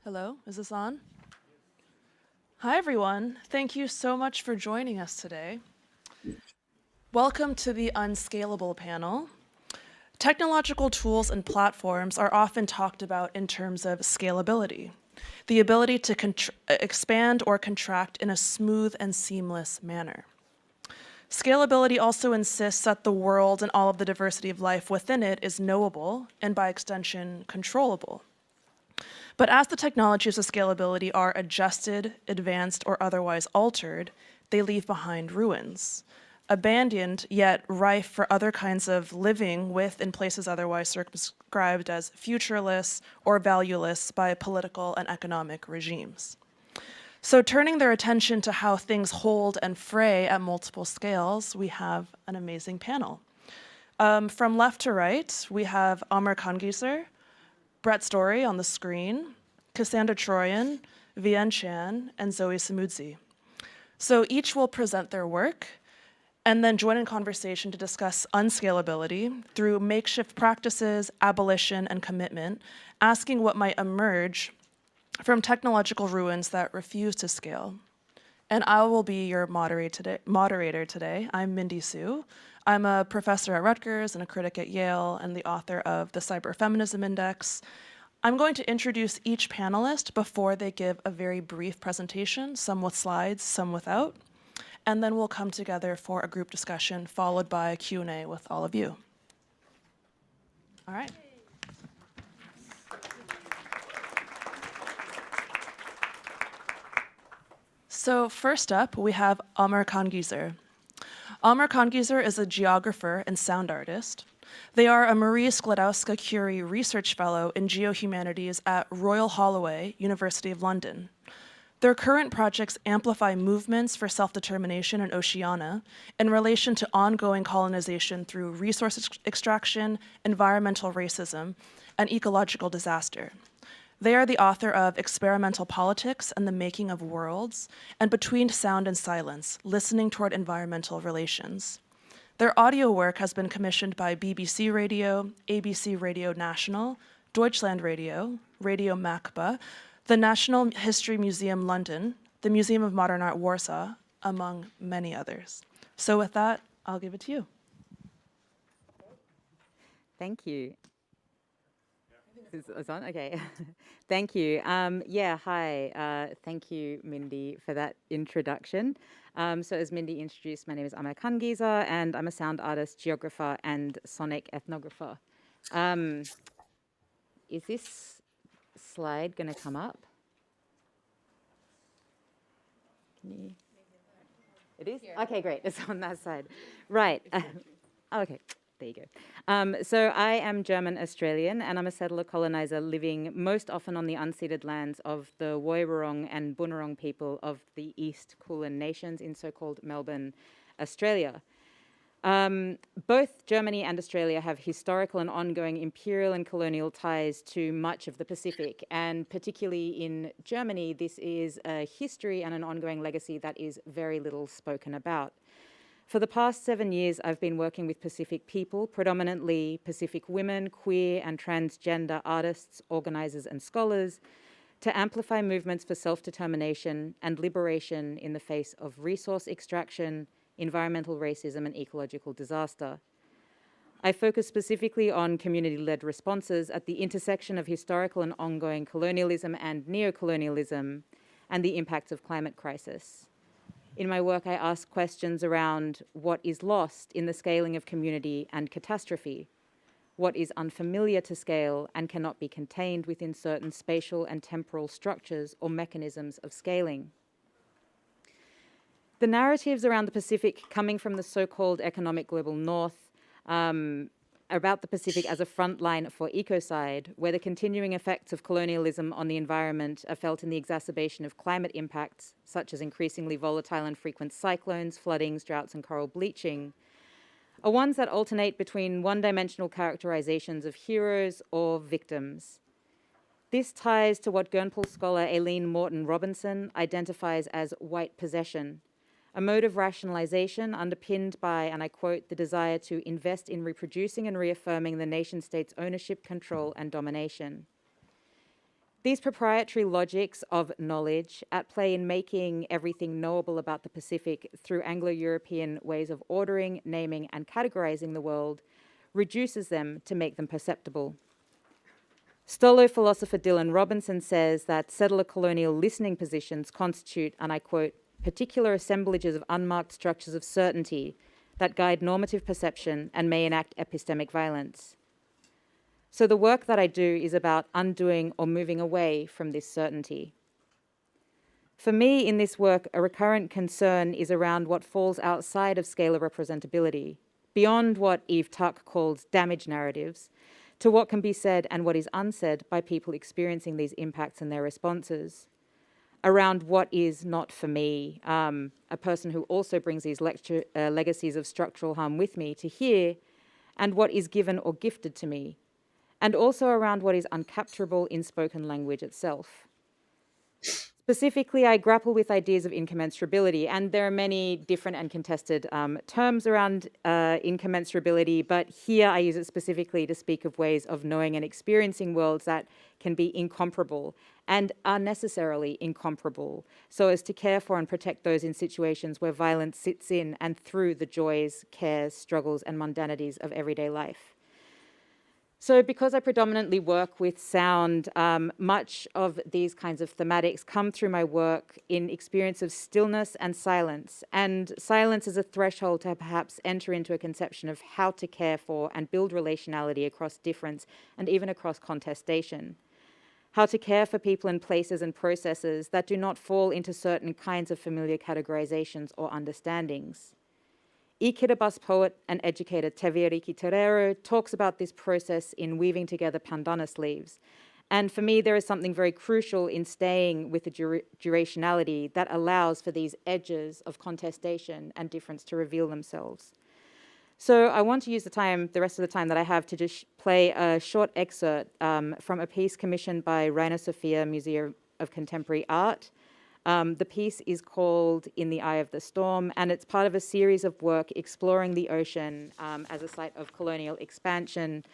Hello, is this on? Hi, everyone. Thank you so much for joining us today. Welcome to the Unscalable panel. Technological tools and platforms are often talked about in terms of scalability, the ability to expand or contract in a smooth and seamless manner. Scalability also insists that the world and all of the diversity of life within it is knowable and, by extension, controllable. But as the technologies of scalability are adjusted, advanced, or otherwise altered, they leave behind ruins, abandoned yet rife for other kinds of living with in places otherwise circumscribed as futureless or valueless by political and economic regimes. So turning their attention to how things hold and fray at multiple scales, we have an amazing panel. From left to right, we have Amer Kanngieser, Brett Story on the screen, Cassandra Troyan, Vienne Chan, and Zoé Samudzi. So each will present their work and then join in conversation to discuss unscalability through makeshift practices, abolition, and commitment, asking what might emerge from technological ruins that refuse to scale. And I will be your moderator today. I'm Mindy Seu. I'm a professor at Rutgers and a critic at Yale and the author of the Cyberfeminism Index. I'm going to introduce each panelist before they give a very brief presentation, some with slides, some without, and then we'll come together for a group discussion followed by a Q&A with all of you. All right. So first up, we have Amer Kanngieser. Amer Kanngieser is a geographer and sound artist. They are a Marie Sklodowska-Curie Research Fellow in Geohumanities at Royal Holloway, University of London. Their current projects amplify movements for self-determination in Oceania in relation to ongoing colonization through resource extraction, environmental racism, and ecological disaster. They are the author of Experimental Politics and the Making of Worlds, and Between Sound and Silence, Listening Toward Environmental Relations. Their audio work has been commissioned by BBC Radio, ABC Radio National, Deutschland Radio, Radio Makba, the National History Museum London, the Museum of Modern Art Warsaw, among many others. So with that, I'll give it to you. Thank you. Is on? Okay. Thank you. Hi. Thank you, Mindy, for that introduction. So as Mindy introduced, my name is Amer Kanngieser, and I'm a sound artist, geographer, and sonic ethnographer. Is this slide going to come up? Can you? It is? Okay, great. It's on that side. Right. Okay. There you go. So I am German-Australian, and I'm a settler colonizer living most often on the unceded lands of the Woiwurrung and Bunurong people of the East Kulin Nations in so-called Melbourne, Australia. Both Germany and Australia have historical and ongoing imperial and colonial ties to much of the Pacific, and particularly in Germany, this is a history and an ongoing legacy that is very little spoken about. For the past 7 years, I've been working with Pacific people, predominantly Pacific women, queer and transgender artists, organizers and scholars, to amplify movements for self-determination and liberation in the face of resource extraction, environmental racism and ecological disaster. I focus specifically on community-led responses at the intersection of historical and ongoing colonialism and neocolonialism and the impacts of climate crisis. In my work, I ask questions around what is lost in the scaling of community and catastrophe, what is unfamiliar to scale and cannot be contained within certain spatial and temporal structures or mechanisms of scaling. The narratives around the Pacific coming from the so-called economic global north about the Pacific as a front line for ecocide, where the continuing effects of colonialism on the environment are felt in the exacerbation of climate impacts, such as increasingly volatile and frequent cyclones, floodings, droughts, and coral bleaching, are ones that alternate between one-dimensional characterizations of heroes or victims. This ties to what Gurnpool scholar Aileen Morton Robinson identifies as white possession, a mode of rationalization underpinned by, and I quote, the desire to invest in reproducing and reaffirming the nation-state's ownership, control, and domination. These proprietary logics of knowledge at play in making everything knowable about the Pacific through Anglo-European ways of ordering, naming, and categorizing the world reduces them to make them perceptible. Stolo philosopher Dylan Robinson says that settler colonial listening positions constitute, and I quote, particular assemblages of unmarked structures of certainty that guide normative perception and may enact epistemic violence. So the work that I do is about undoing or moving away from this certainty. For me, in this work, a recurrent concern is around what falls outside of scalar representability, beyond what Eve Tuck calls damage narratives, to what can be said and what is unsaid by people experiencing these impacts and their responses, around what is not for me, a person who also brings these legacies of structural harm with me to hear, and what is given or gifted to me, and also around what is uncapturable in spoken language itself. Specifically, I grapple with ideas of incommensurability, and there are many different and contested terms around incommensurability, but here I use it specifically to speak of ways of knowing and experiencing worlds that can be incomparable and are necessarily incomparable, so as to care for and protect those in situations where violence sits in and through the joys, cares, struggles, and mundanities of everyday life. So because I predominantly work with sound, much of these kinds of thematics come through my work in experience of stillness and silence is a threshold to perhaps enter into a conception of how to care for and build relationality across difference and even across contestation. How to care for people and places and processes that do not fall into certain kinds of familiar categorizations or understandings. Kiribati poet and educator Teviariki Terero talks about this process in weaving together pandana sleeves. And for me, there is something very crucial in staying with the durationality that allows for these edges of contestation and difference to reveal themselves. So I want to use the rest of the time that I have to just play a short excerpt from a piece commissioned by Reina Sofia Museum of Contemporary Art. The piece is called In the Eye of the Storm, and it's part of a series of work exploring the ocean as a site of colonial expansion,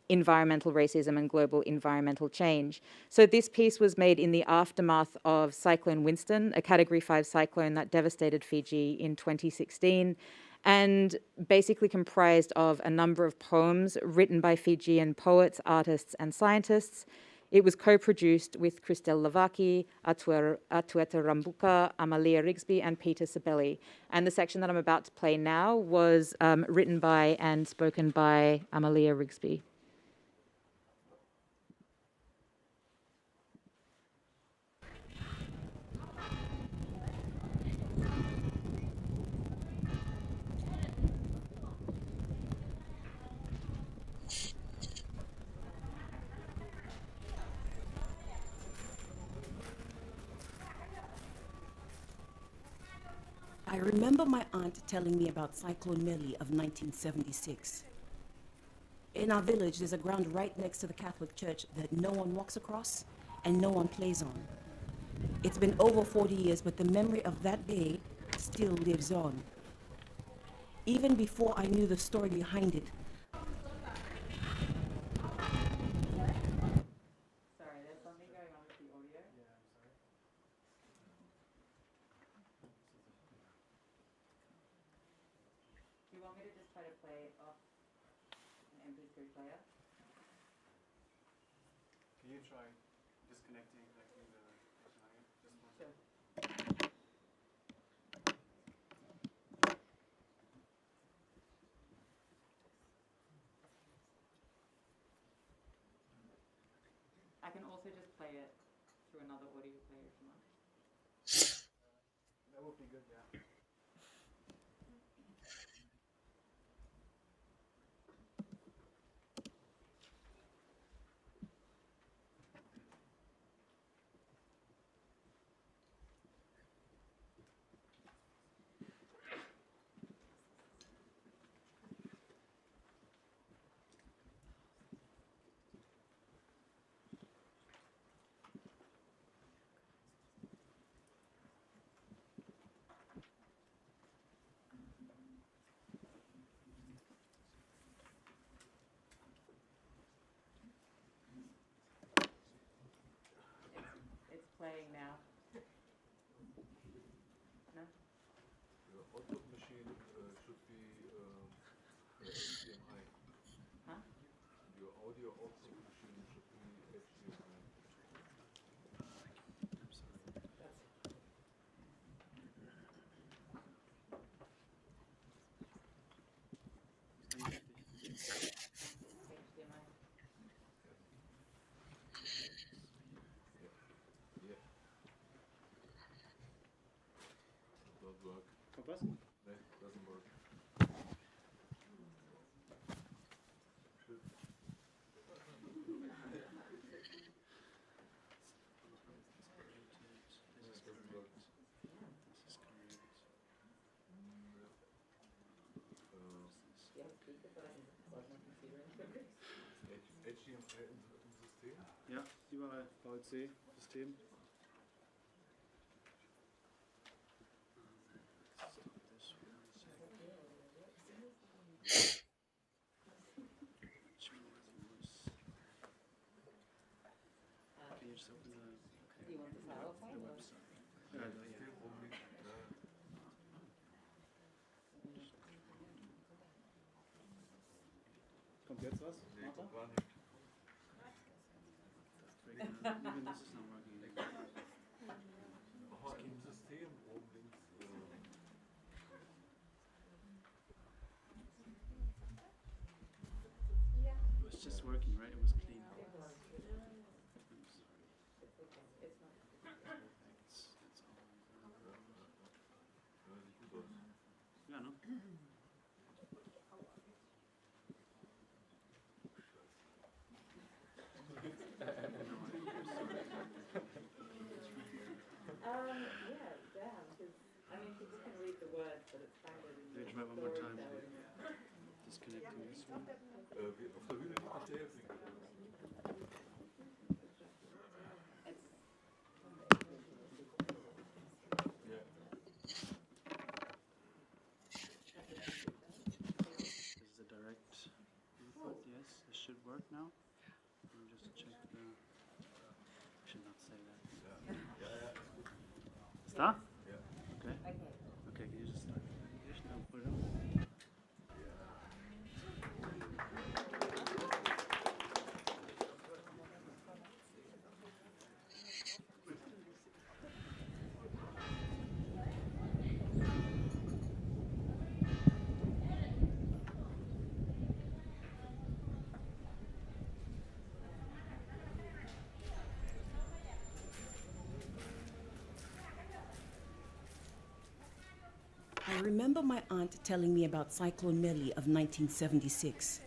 environmental racism, and global environmental change. So this piece was made in the aftermath of Cyclone Winston, a Category 5 cyclone that devastated Fiji in 2016, and basically comprised of a number of poems written by Fijian poets, artists, and scientists. It was co-produced with Christelle Lavaki, Atueta Rambuka, Amalia Rigsby, and Peter Sibeli. And the section that I'm about to play now was written by and spoken by Amalia Rigsby. I remember my aunt telling me about Cyclone Millie of 1976. In our village, there's a ground right next to the Catholic Church that no one walks across and no one plays on. It's been over 40 years, but the memory of that day still lives on. Even before I knew the story behind it, Sorry, there's something going on with the audio. Do you want me to just try to play it off an MP3 player? Can you try disconnecting the Sure. I can also just play it through another audio player if you want. That would be good, yeah. output machine should be HDMI. Huh? Your audio output machine should be HDMI. Yeah. Does not work. Was? No, doesn't work. Should. Doesn't work. HDMI im System? Ja, überall VLC-System. Can you just open the You want the PowerPoint? website? Yeah. Kommt jetzt was? Nee, Martha? kommt gar nicht. Even this is not working. Aha, im System oben links. It was just working, right? It was clean. I'm sorry. It's all. Ja, sieht gut aus. Ja, ne? They try one more time. Disconnecting this one. Auf der Bühne liegt noch der Helfling. Ja. This is a direct input. Yes, this should work now. Let me just check the. I should not say that. Ist da? Ja. Okay. Okay, can you just start the presentation? I'll put it up. I remember my aunt telling me about Cyclone Melly of 1976.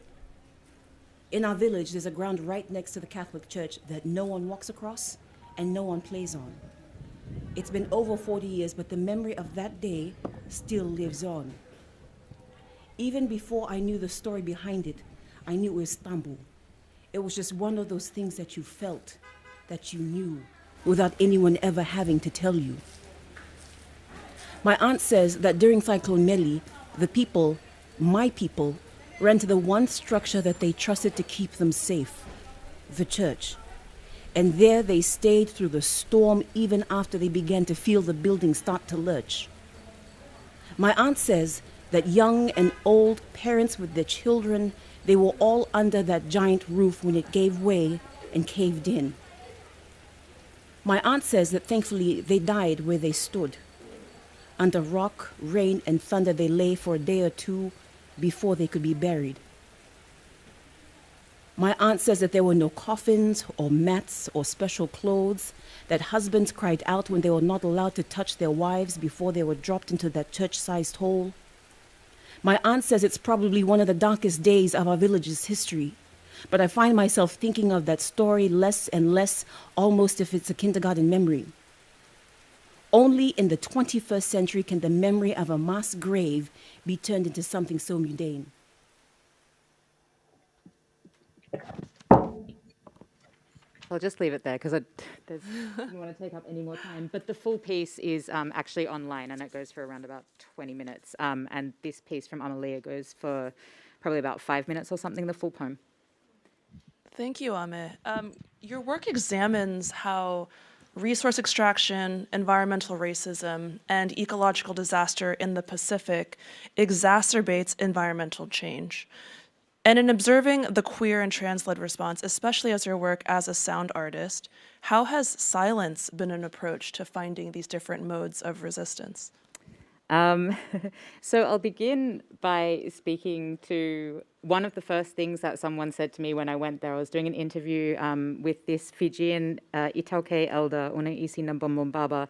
In our village, there's a ground right next to the Catholic Church that no one walks across and no one plays on. It's been over 40 years, but the memory of that day still lives on. Even before I knew the story behind it, I knew it was Istanbul. It was just one of those things that you felt, that you knew, without anyone ever having to tell you. My aunt says that during Cyclone Melly, the people, my people, ran to the one structure that they trusted to keep them safe, the church. And there they stayed through the storm even after they began to feel the building start to lurch. My aunt says that young and old, parents with their children, they were all under that giant roof when it gave way and caved in. My aunt says that thankfully they died where they stood. Under rock, rain, and thunder, they lay for a day or two before they could be buried. My aunt says that there were no coffins or mats or special clothes, that husbands cried out when they were not allowed to touch their wives before they were dropped into that church-sized hole. My aunt says it's probably one of the darkest days of our village's history, but I find myself thinking of that story less and less, almost if it's a kindergarten memory. Only in the 21st century can the memory of a mass grave be turned into something so mundane. I'll just leave it there because I don't want to take up any more time. But the full piece is actually online and it goes for around about 20 minutes. And this piece from Amalia goes for probably about 5 minutes or something, the full poem. Thank you, Amer. Your work examines how resource extraction, environmental racism, and ecological disaster in the Pacific exacerbates environmental change. And in observing the queer and trans-led response, especially as your work as a sound artist, how has silence been an approach to finding these different modes of resistance? Um, so I'll begin by speaking to one of the first things that someone said to me when I went there. I was doing an interview with this Fijian Itauke elder, Una Isi Nambombaba,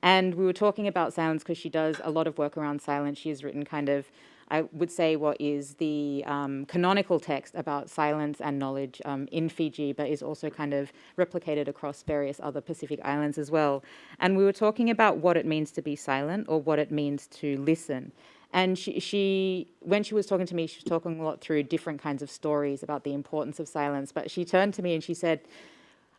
and we were talking about silence because she does a lot of work around silence. She has written kind of, I would say, what is the canonical text about silence and knowledge in Fiji, but is also kind of replicated across various other Pacific islands as well. And we were talking about what it means to be silent or what it means to listen. And she, when she was talking to me, she was talking a lot through different kinds of stories about the importance of silence. But she turned to me and she said,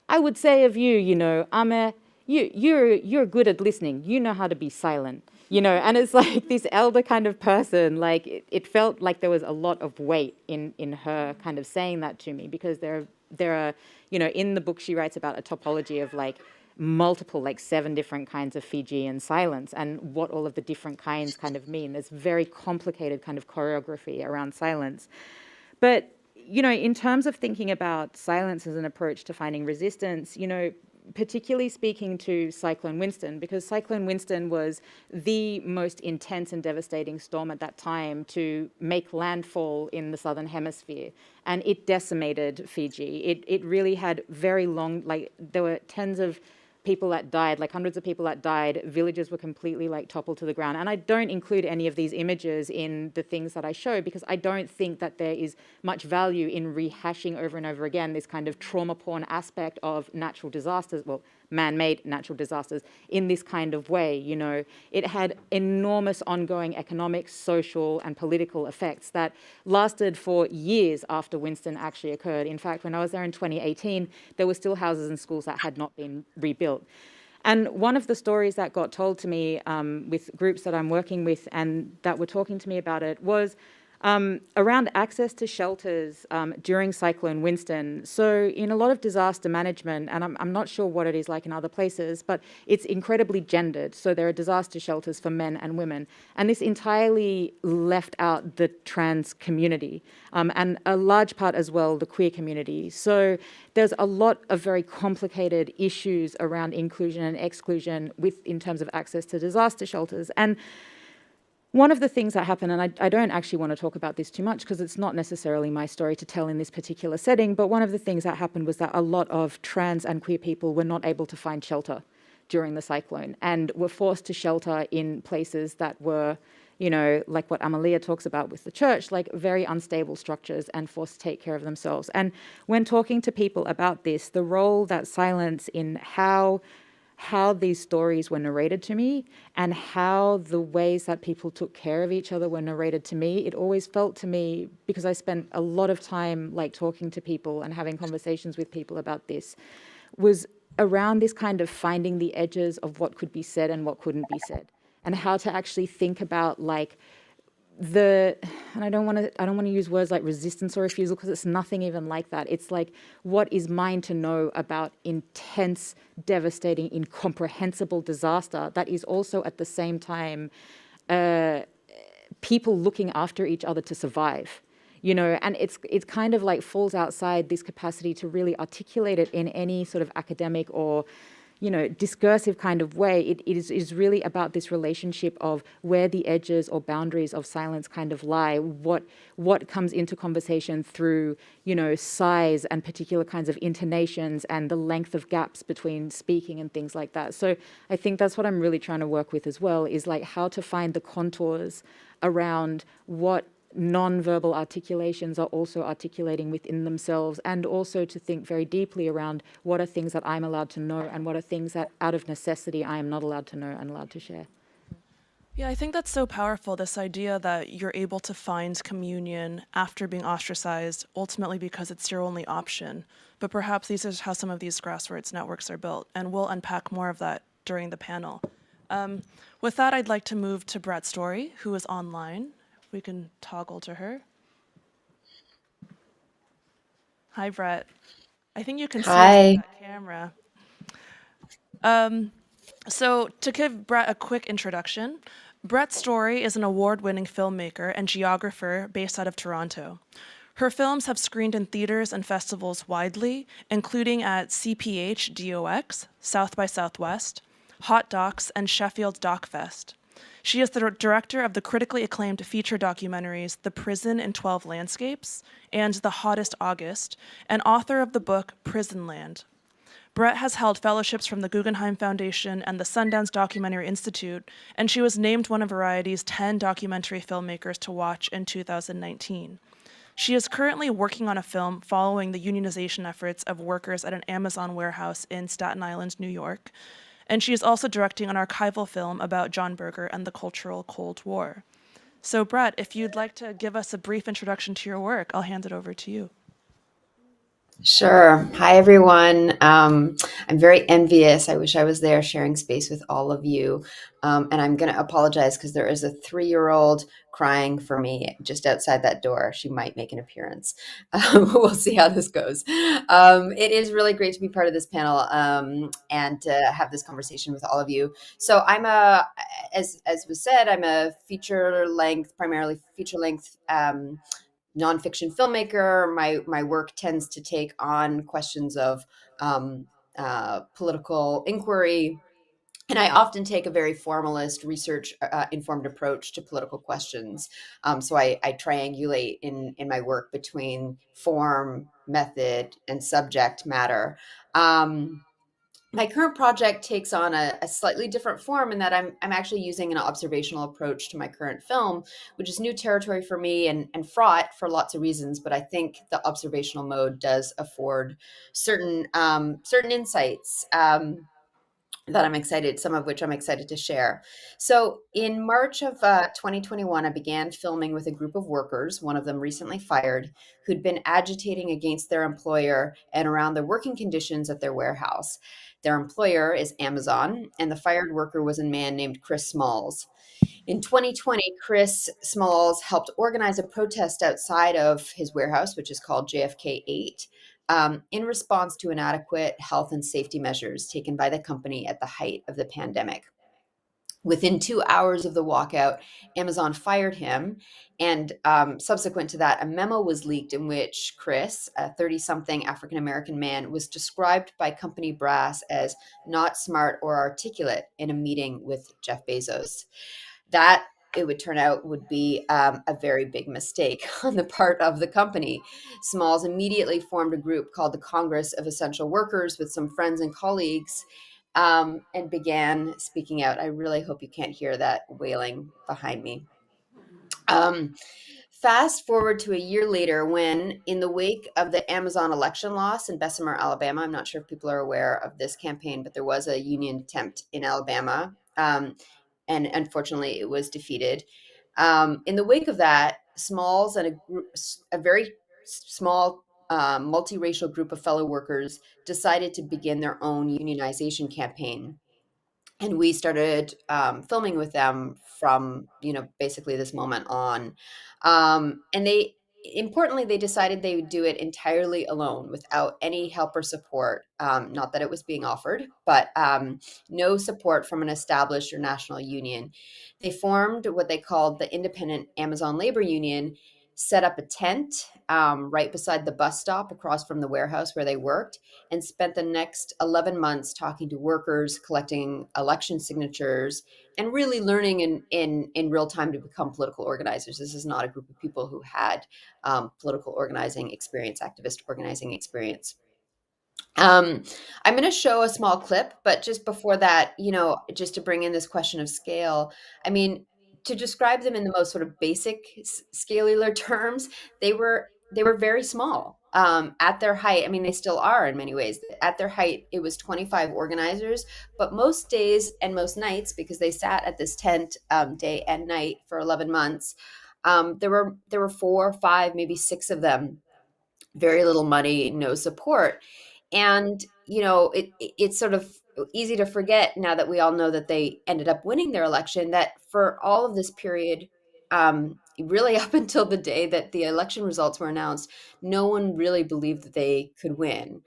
I would say of you, you know, Amer, you're good at listening. You know how to be silent, you know. And it's like this elder kind of person, like it felt like there was a lot of weight in her kind of saying that to me, because there are, you know, in the book she writes about a topology of like multiple, like 7 different kinds of Fijian silence and what all of the different kinds kind of mean. There's very complicated kind of choreography around silence. But, you know, in terms of thinking about silence as an approach to finding resistance, you know, particularly speaking to Cyclone Winston, because Cyclone Winston was the most intense and devastating storm at that time to make landfall in the southern hemisphere. And it decimated Fiji. It really had very long, like there were tens of people that died, like hundreds of people that died. Villages were completely like toppled to the ground. And I don't include any of these images in the things that I show because I don't think that there is much value in rehashing over and over again this kind of trauma porn aspect of natural disasters, well, man-made natural disasters in this kind of way. You know, it had enormous ongoing economic, social, and political effects that lasted for years after Winston actually occurred. In fact, when I was there in 2018, there were still houses and schools that had not been rebuilt. And one of the stories that got told to me with groups that I'm working with and that were talking to me about it was around access to shelters during Cyclone Winston. So in a lot of disaster management, and I'm not sure what it is like in other places, but it's incredibly gendered. So there are disaster shelters for men and women. And this entirely left out the trans community and a large part as well, the queer community. So there's a lot of very complicated issues around inclusion and exclusion in terms of access to disaster shelters. And one of the things that happened, and I don't actually want to talk about this too much because it's not necessarily my story to tell in this particular setting, but one of the things that happened was that a lot of trans and queer people were not able to find shelter during the cyclone and were forced to shelter in places that were, you know, like what Amalia talks about with the church, like very unstable structures and forced to take care of themselves. And when talking to people about this, the role that silence in how these stories were narrated to me and how the ways that people took care of each other were narrated to me, it always felt to me, because I spent a lot of time like talking to people and having conversations with people about this, was around this kind of finding the edges of what could be said and what couldn't be said, and how to actually think about like and I don't want to use words like resistance or refusal because it's nothing even like that. It's like, what is mine to know about intense, devastating, incomprehensible disaster that is also at the same time people looking after each other to survive, you know, and it's kind of like falls outside this capacity to really articulate it in any sort of academic or, you know, discursive kind of way. It is really about this relationship of where the edges or boundaries of silence kind of lie, what comes into conversation through, you know, size and particular kinds of intonations and the length of gaps between speaking and things like that. So I think that's what I'm really trying to work with as well, is like how to find the contours around what non-verbal articulations are also articulating within themselves, and also to think very deeply around what are things that I'm allowed to know and what are things that out of necessity I am not allowed to know and allowed to share. Yeah, I think that's so powerful, this idea that you're able to find communion after being ostracized, ultimately because it's your only option. But perhaps these are how some of these grassroots networks are built, and we'll unpack more of that during the panel. With that, I'd like to move to Brett Story, who is online. We can toggle to her. Hi, Brett. I think you can see us Hi. on that camera. So, to give Brett a quick introduction, Brett Story is an award winning filmmaker and geographer based out of Toronto. Her films have screened in theaters and festivals widely, including at CPH DOX, South by Southwest, Hot Docs, and Sheffield Doc Fest. She is the director of the critically acclaimed feature documentaries The Prison in 12 Landscapes and The Hottest August, and author of the book Prison Land. Brett has held fellowships from the Guggenheim Foundation and the Sundance Documentary Institute, and she was named one of Variety's 10 documentary filmmakers to watch in 2019. She is currently working on a film following the unionization efforts of workers at an Amazon warehouse in Staten Island, New York, and she is also directing an archival film about John Berger and the cultural Cold War. So, Brett, if you'd like to give us a brief introduction to your work, I'll hand it over to you. Sure. Hi, everyone. I'm very envious. I wish I was there sharing space with all of you. And I'm going to apologize because there is a 3-year-old crying for me just outside that door. She might make an appearance. We'll see how this goes. It is really great to be part of this panel and to have this conversation with all of you. So as was said, I'm a primarily feature length nonfiction filmmaker. My work tends to take on questions of political inquiry, and I often take a very formalist, research informed approach to political questions. So I triangulate in my work between form, method, and subject matter. My current project takes on a slightly different form in that I'm actually using an observational approach to my current film, which is new territory for me and fraught for lots of reasons. But I think the observational mode does afford certain insights some of which I'm excited to share. So in March of 2021, I began filming with a group of workers, one of them recently fired, who'd been agitating against their employer and around the working conditions at their warehouse. Their employer is Amazon, and the fired worker was a man named Chris Smalls. In 2020, Chris Smalls helped organize a protest outside of his warehouse, which is called JFK 8, in response to inadequate health and safety measures taken by the company at the height of the pandemic. Within 2 hours of the walkout, Amazon fired him. And subsequent to that, a memo was leaked in which Chris, a 30-something African-American man, was described by company brass as not smart or articulate in a meeting with Jeff Bezos. That, it would turn out, would be a very big mistake on the part of the company. Smalls immediately formed a group called the Congress of Essential Workers with some friends and colleagues, and began speaking out. I really hope you can't hear that wailing behind me. Fast forward to a year later when, in the wake of the Amazon election loss in Bessemer, Alabama, I'm not sure if people are aware of this campaign, but there was a union attempt in Alabama. And unfortunately, it was defeated. In the wake of that, Smalls and a very small multiracial group of fellow workers decided to begin their own unionization campaign. And we started filming with them from, basically this moment on. And they decided they would do it entirely alone without any help or support. Not that it was being offered, but no support from an established or national union. They formed what they called the Independent Amazon Labor Union, set up a tent right beside the bus stop across from the warehouse where they worked, and spent the next 11 months talking to workers, collecting election signatures, and really learning in real time to become political organizers. This is not a group of people who had political organizing experience, activist organizing experience. I'm going to show a small clip, but just before that, just to bring in this question of scale, I mean, to describe them in the most sort of basic scalar terms, they were very small at their height. I mean, they still are in many ways. At their height, it was 25 organizers, but most days and most nights, because they sat at this tent day and night for 11 months, there were 4, 5, maybe 6 of them. Very little money, no support. And, it's sort of easy to forget now that we all know that they ended up winning their election, that for all of this period, really up until the day that the election results were announced, no one really believed that they could win.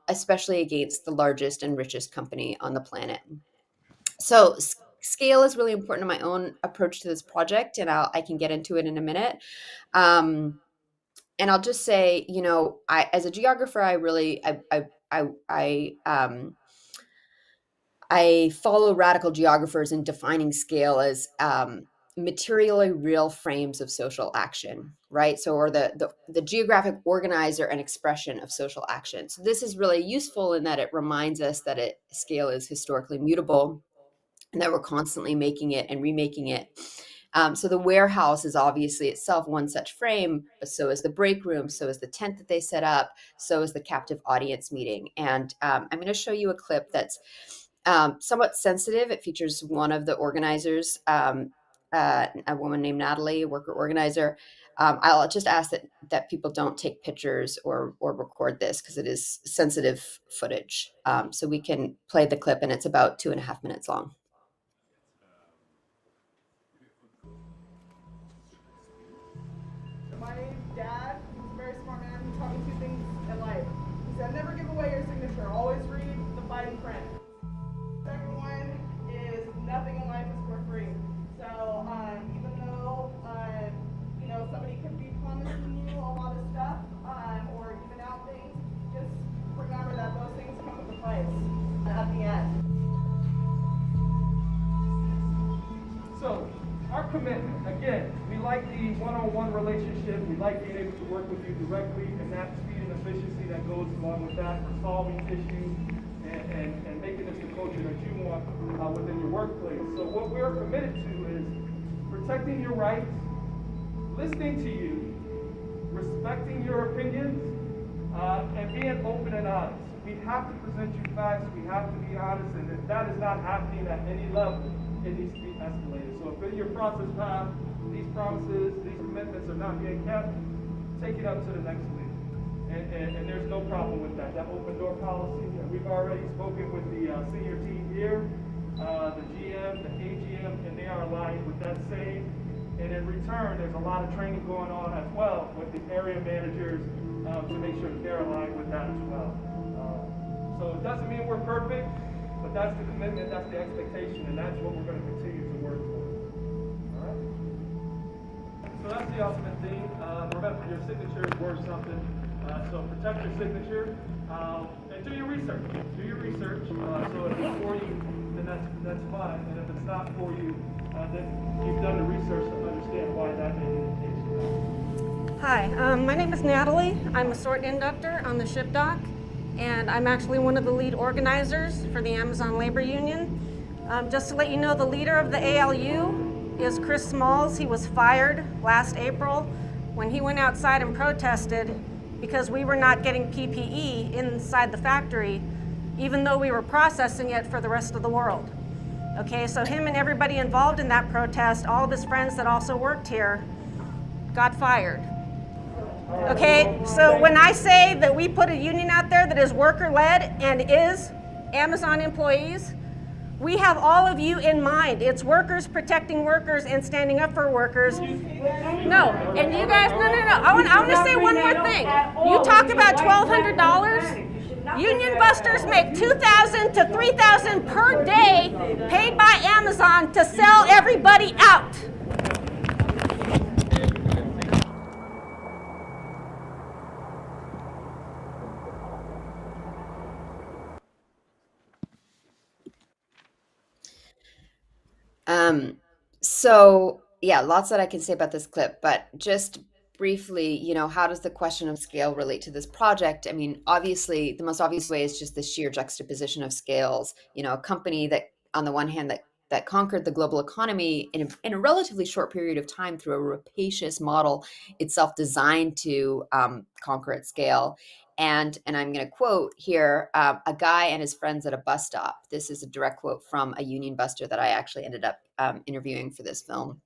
especially against the largest and richest company on the planet. So scale is really important in my own approach to this project, and I can get into it in a minute. And I'll just say, as a geographer, I follow radical geographers in defining scale as materially real frames of social action, right? So, or the geographic organizer and expression of social action. So this is really useful in that it reminds us that scale is historically mutable, and that we're constantly making it and remaking it. So the warehouse is obviously itself one such frame, but so is the break room, so is the tent that they set up, so is the captive audience meeting. And I'm going to show you a clip that's somewhat sensitive. It features one of the organizers, a woman named Natalie, a worker organizer. I'll just ask that people don't take pictures or record this because it is sensitive footage. So we can play the clip, and it's about 2.5 minutes long. My dad, he's a very smart man, he taught me 2 things in life. He said, never give away your signature, always read the fine print. Second one is nothing in life is for free. So even though, somebody could be promising you a lot of stuff or even out things, just remember that those things come with a price at the end. So, our commitment, again, we like the one-on-one relationship, we like being able to work with you directly, and that speed and efficiency that goes along with that for solving issues and making this the culture that you want within your workplace. So what we're committed to is protecting your rights, listening to you, respecting your opinions, and being open and honest. We have to present you facts, we have to be honest, and if that is not happening at any level, it needs to be escalated. So if in your process path, these promises, these commitments are not being kept, take it up to the next leader. And there's no problem with that. That open door policy, we've already spoken with the senior team here, the GM, the AGM, and they are aligned with that same. And in return, there's a lot of training going on as well with the area managers to make sure that they're aligned with that as well. So it doesn't mean we're perfect, but that's the commitment, that's the expectation, and that's what we're going to continue to work towards. All right? So that's the ultimate theme. Remember, your signature is worth something. So protect your signature and do your research. Do your research. So if it's for you, then that's fine. And if it's not for you, then you've done the research to understand why that may be the case. Hi, my name is Natalie. I'm a sort inductor on the ship dock, and I'm actually one of the lead organizers for the Amazon Labor Union. Just to let you know, the leader of the ALU is Chris Smalls. He was fired last April when he went outside and protested because we were not getting PPE inside the factory, even though we were processing it for the rest of the world. Okay, so him and everybody involved in that protest, all of his friends that also worked here, got fired. Okay, so when I say that we put a union out there that is worker-led and is Amazon employees, we have all of you in mind. It's workers protecting workers and standing up for workers. No, and you guys, no. I want to say one more thing. You talk about $1,200. Union busters make $2,000 to $3,000 per day paid by Amazon to sell everybody out. So yeah, lots that I can say about this clip, but just briefly, how does the question of scale relate to this project? I mean, obviously, the most obvious way is just the sheer juxtaposition of scales. A company that, on the one hand, that conquered the global economy in a relatively short period of time through a rapacious model itself designed to conquer at scale. And I'm going to quote here, a guy and his friends at a bus stop. This is a direct quote from a union buster that I actually ended up interviewing for this film.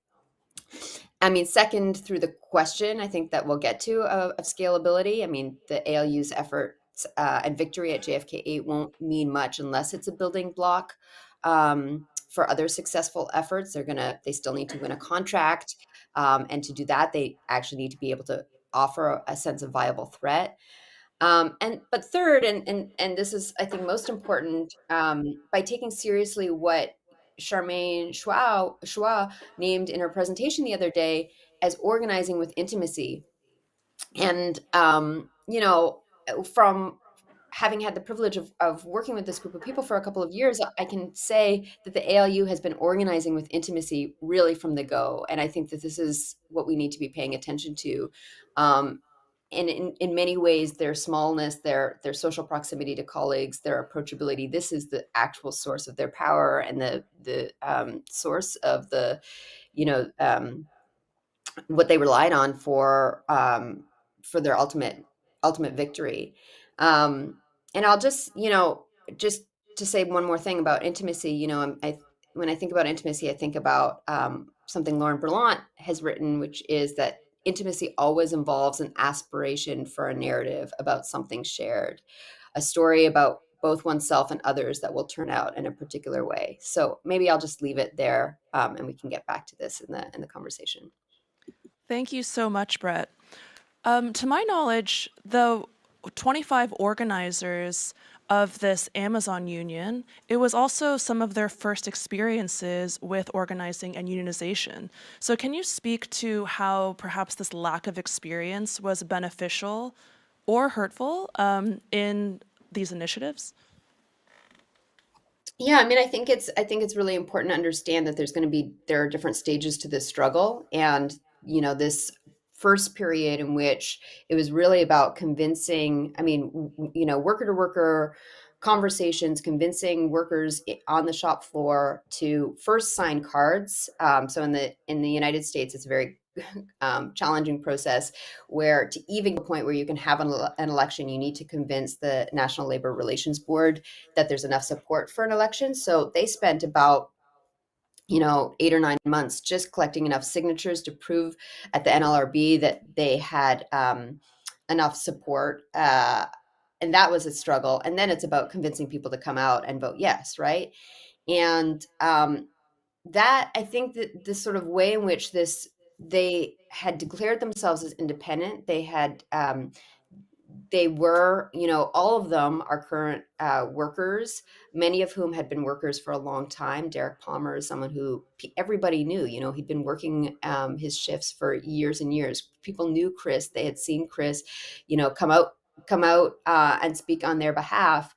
I mean, second, through the question, I think that we'll get to of scalability. I mean, the ALU's efforts and victory at JFK 8 won't mean much unless it's a building block for other successful efforts. They still need to win a contract. And to do that, they actually need to be able to offer a sense of viable threat. But third, and this is, I think, most important, by taking seriously what Charmaine Chua named in her presentation the other day as organizing with intimacy. And from having had the privilege of working with this group of people for a couple of years, I can say that the ALU has been organizing with intimacy really from the go. And I think that this is what we need to be paying attention to. And in many ways, their smallness, their social proximity to colleagues, their approachability, this is the actual source of their power and the source of the, what they relied on for their ultimate victory. And I'll just to say one more thing about intimacy. When I think about intimacy, I think about something Lauren Berlant has written, which is that intimacy always involves an aspiration for a narrative about something shared, a story about both oneself and others that will turn out in a particular way. So maybe I'll just leave it there, and we can get back to this in the conversation. Thank you so much, Brett. To my knowledge, the 25 organizers of this Amazon union, it was also some of their first experiences with organizing and unionization. So can you speak to how perhaps this lack of experience was beneficial or hurtful in these initiatives? Yeah, I mean, I think it's really important to understand that there are different stages to this struggle, and this first period in which it was really about convincing, I mean, worker to worker conversations, convincing workers on the shop floor to first sign cards. So in the United States, it's a very challenging process where to even get to the point where you can have an election, you need to convince the National Labor Relations Board that there's enough support for an election. So they spent about 8 or 9 months just collecting enough signatures to prove at the NLRB that they had enough support. And that was a struggle. And then it's about convincing people to come out and vote yes, right? And that, I think that this sort of way in which they had declared themselves as independent, they were, all of them are current workers, many of whom had been workers for a long time. Derek Palmer is someone who everybody knew, he'd been working his shifts for years and years. People knew Chris. They had seen Chris, come out and speak on their behalf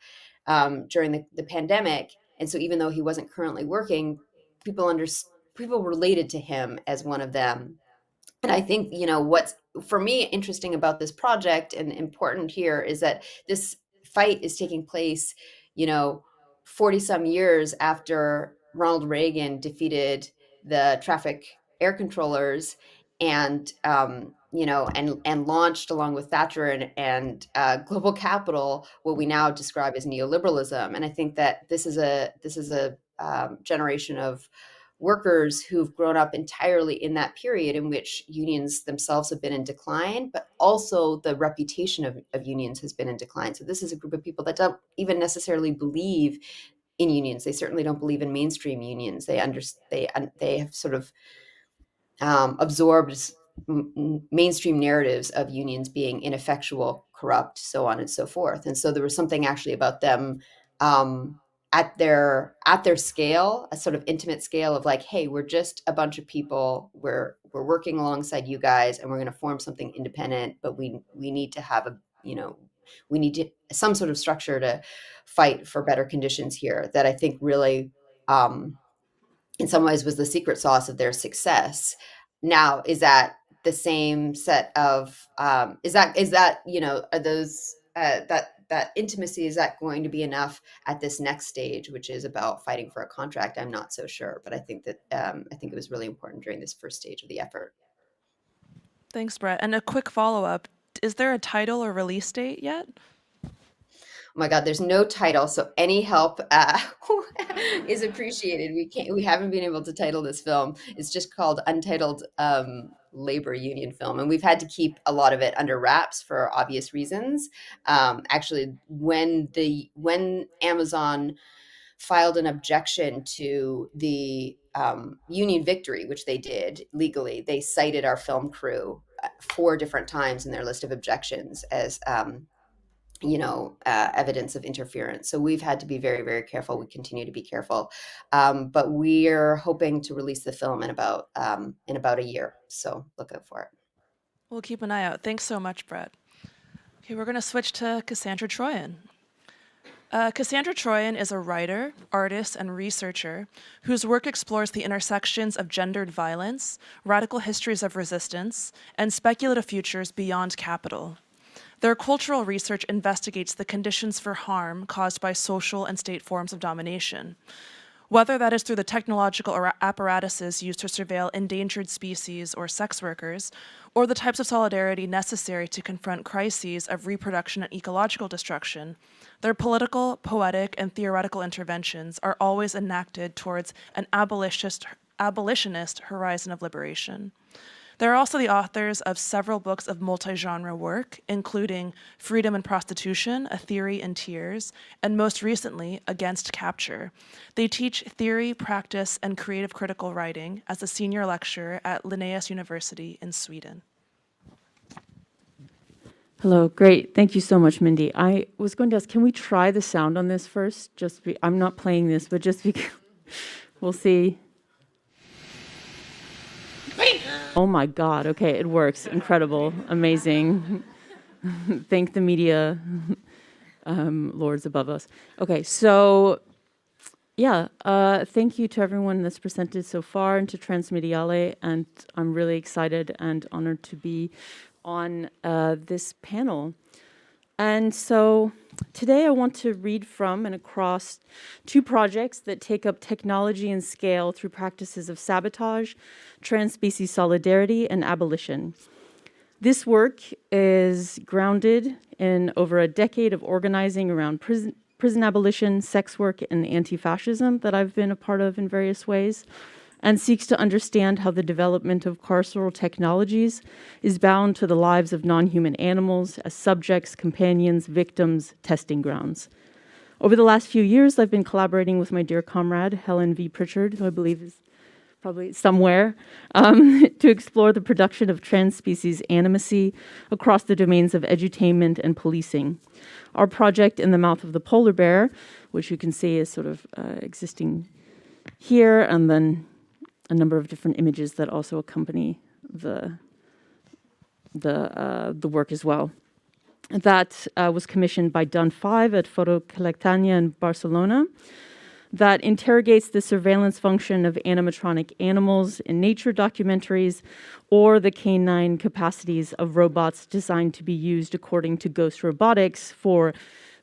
during the pandemic. And so even though he wasn't currently working, people related to him as one of them. And I think, what's for me interesting about this project and important here is that this fight is taking place, 40 some years after Ronald Reagan defeated the traffic air controllers and, and launched along with Thatcher and global capital, what we now describe as neoliberalism. And I think that this is a generation of workers who've grown up entirely in that period in which unions themselves have been in decline, but also the reputation of unions has been in decline. So this is a group of people that don't even necessarily believe in unions. They certainly don't believe in mainstream unions. They have sort of absorbed mainstream narratives of unions being ineffectual, corrupt, so on and so forth. And so there was something actually about them at their scale, a sort of intimate scale of like, hey, we're just a bunch of people. We're working alongside you guys, and we're going to form something independent. But we need to have we need some sort of structure to fight for better conditions here. That I think really, in some ways, was the secret sauce of their success. Now, is that the same set of is that are those that intimacy, is that going to be enough at this next stage, which is about fighting for a contract? I'm not so sure, but I think that I think it was really important during this first stage of the effort. Thanks, Brett. And a quick follow-up. Is there a title or release date yet? Oh my God, there's no title, so any help is appreciated. We haven't been able to title this film. It's just called Untitled Labor Union Film, and we've had to keep a lot of it under wraps for obvious reasons. Actually, when Amazon filed an objection to the union victory, which they did legally, they cited our film crew 4 different times in their list of objections as evidence of interference. So we've had to be very, very careful. We continue to be careful, but we're hoping to release the film in about a year. So look out for it. We'll keep an eye out. Thanks so much, Brett. Okay, we're going to switch to Cassandra Troyan. Cassandra Troyan is a writer, artist, and researcher whose work explores the intersections of gendered violence, radical histories of resistance, and speculative futures beyond capital. Their cultural research investigates the conditions for harm caused by social and state forms of domination, whether that is through the technological apparatuses used to surveil endangered species or sex workers, or the types of solidarity necessary to confront crises of reproduction and ecological destruction. Their political, poetic, and theoretical interventions are always enacted towards an abolitionist horizon of liberation. They're also the authors of several books of multi-genre work, including Freedom and Prostitution, A Theory in Tears, and most recently, Against Capture. They teach theory, practice, and creative critical writing as a senior lecturer at Linnaeus University in Sweden. Hello, great. Thank you so much, Mindy. I was going to ask, can we try the sound on this first? I'm not playing this, but just because we'll see. Oh my God, okay, it works. Incredible, amazing. Thank the media lords above us. Okay, so yeah, thank you to everyone that's presented so far and to Transmediale, and I'm really excited and honored to be on this panel. And so today I want to read from and across two projects that take up technology and scale through practices of sabotage, trans-species solidarity, and abolition. This work is grounded in over a decade of organizing around prison abolition, sex work, and anti-fascism that I've been a part of in various ways, and seeks to understand how the development of carceral technologies is bound to the lives of non-human animals as subjects, companions, victims, testing grounds. Over the last few years, I've been collaborating with my dear comrade, Helen V. Pritchard, who I believe is probably somewhere, to explore the production of trans-species animacy across the domains of edutainment and policing. Our project, In the Mouth of the Polar Bear, which you can see is sort of existing here, and then a number of different images that also accompany the work as well. That was commissioned by Dun 5 at Foto Colectania in Barcelona, that interrogates the surveillance function of animatronic animals in nature documentaries or the canine capacities of robots designed to be used according to Ghost Robotics for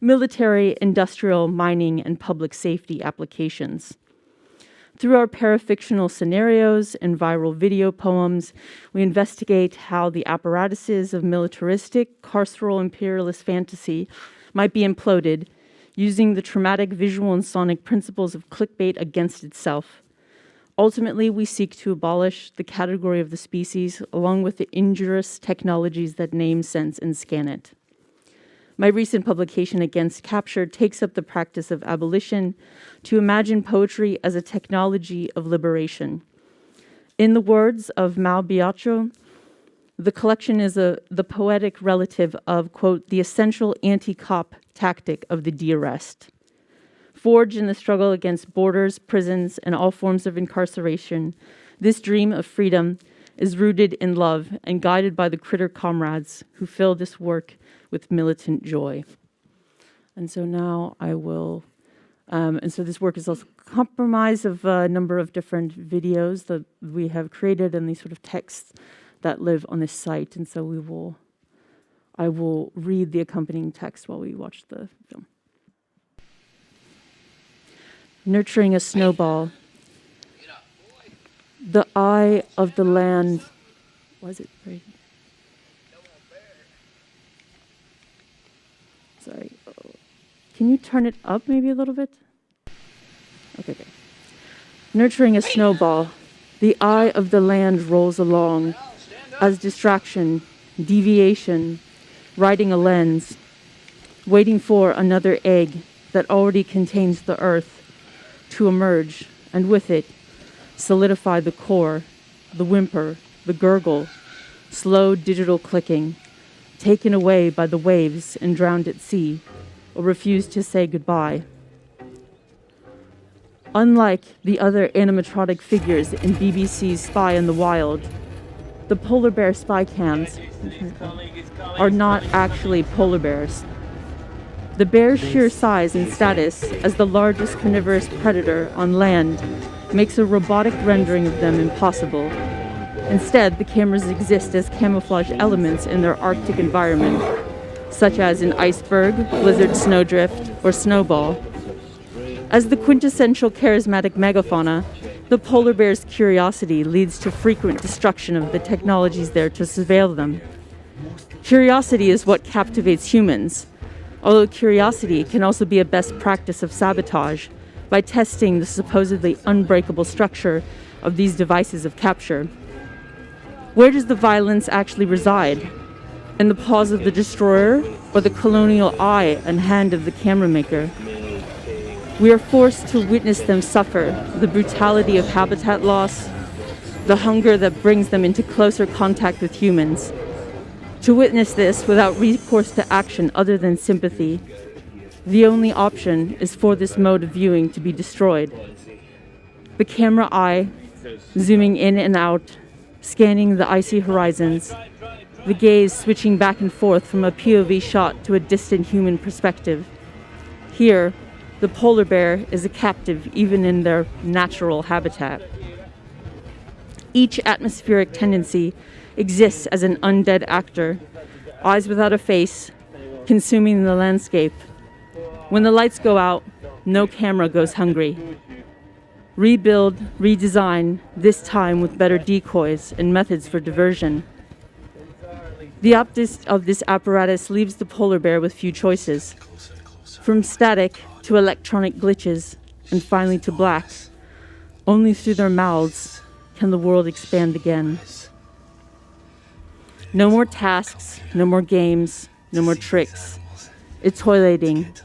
military, industrial, mining, and public safety applications. Through our parafictional scenarios and viral video poems, we investigate how the apparatuses of militaristic, carceral imperialist fantasy might be imploded using the traumatic visual and sonic principles of clickbait against itself. Ultimately, we seek to abolish the category of the species along with the injurious technologies that name, sense, and scan it. My recent publication, Against Capture, takes up the practice of abolition to imagine poetry as a technology of liberation. In the words of Mal Biagio, the collection is the poetic relative of, quote, the essential anti-cop tactic of the de-arrest. Forged in the struggle against borders, prisons, and all forms of incarceration, this dream of freedom is rooted in love and guided by the critter comrades who fill this work with militant joy. And so now I will, and so this work is also comprised of a number of different videos that we have created and these sort of texts that live on this site. And so I will read the accompanying text while we watch the film. Nurturing a snowball. The eye of the land. Was it right? Sorry. Can you turn it up maybe a little bit? Okay. Nurturing a snowball. The eye of the land rolls along as distraction, deviation, riding a lens, waiting for another egg that already contains the earth to emerge, and with it, solidify the core, the whimper, the gurgle, slow digital clicking, taken away by the waves and drowned at sea, or refused to say goodbye. Unlike the other animatronic figures in BBC's Spy in the Wild, the polar bear spy cams are not actually polar bears. The bear's sheer size and status as the largest carnivorous predator on land makes a robotic rendering of them impossible. Instead, the cameras exist as camouflage elements in their Arctic environment, such as an iceberg, blizzard snowdrift, or snowball. As the quintessential charismatic megafauna, the polar bear's curiosity leads to frequent destruction of the technologies there to surveil them. Curiosity is what captivates humans, although curiosity can also be a best practice of sabotage by testing the supposedly unbreakable structure of these devices of capture. Where does the violence actually reside? In the paws of the destroyer or the colonial eye and hand of the camera maker? We are forced to witness them suffer the brutality of habitat loss, the hunger that brings them into closer contact with humans. To witness this without recourse to action other than sympathy, the only option is for this mode of viewing to be destroyed. The camera eye, zooming in and out, scanning the icy horizons, the gaze switching back and forth from a POV shot to a distant human perspective. Here, the polar bear is a captive even in their natural habitat. Each atmospheric tendency exists as an undead actor, eyes without a face, consuming the landscape. When the lights go out, no camera goes hungry. Rebuild, redesign, this time with better decoys and methods for diversion. The optics of this apparatus leaves the polar bear with few choices. From static to electronic glitches, and finally to black. Only through their mouths can the world expand again. No more tasks, no more games, no more tricks. It's toileting.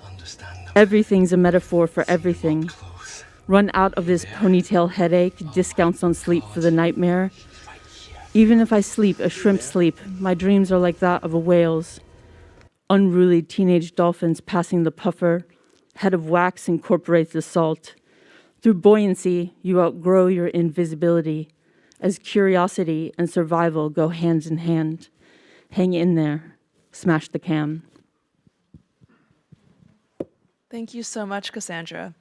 Everything's a metaphor for everything. Run out of this ponytail headache, discounts on sleep for the nightmare. Even if I sleep a shrimp sleep, my dreams are like that of a whale's. Unruly teenage dolphins passing the puffer, head of wax incorporates the salt. Through buoyancy, you outgrow your invisibility, as curiosity and survival go hands in hand. Hang in there, smash the cam. Thank you so much, Cassandra.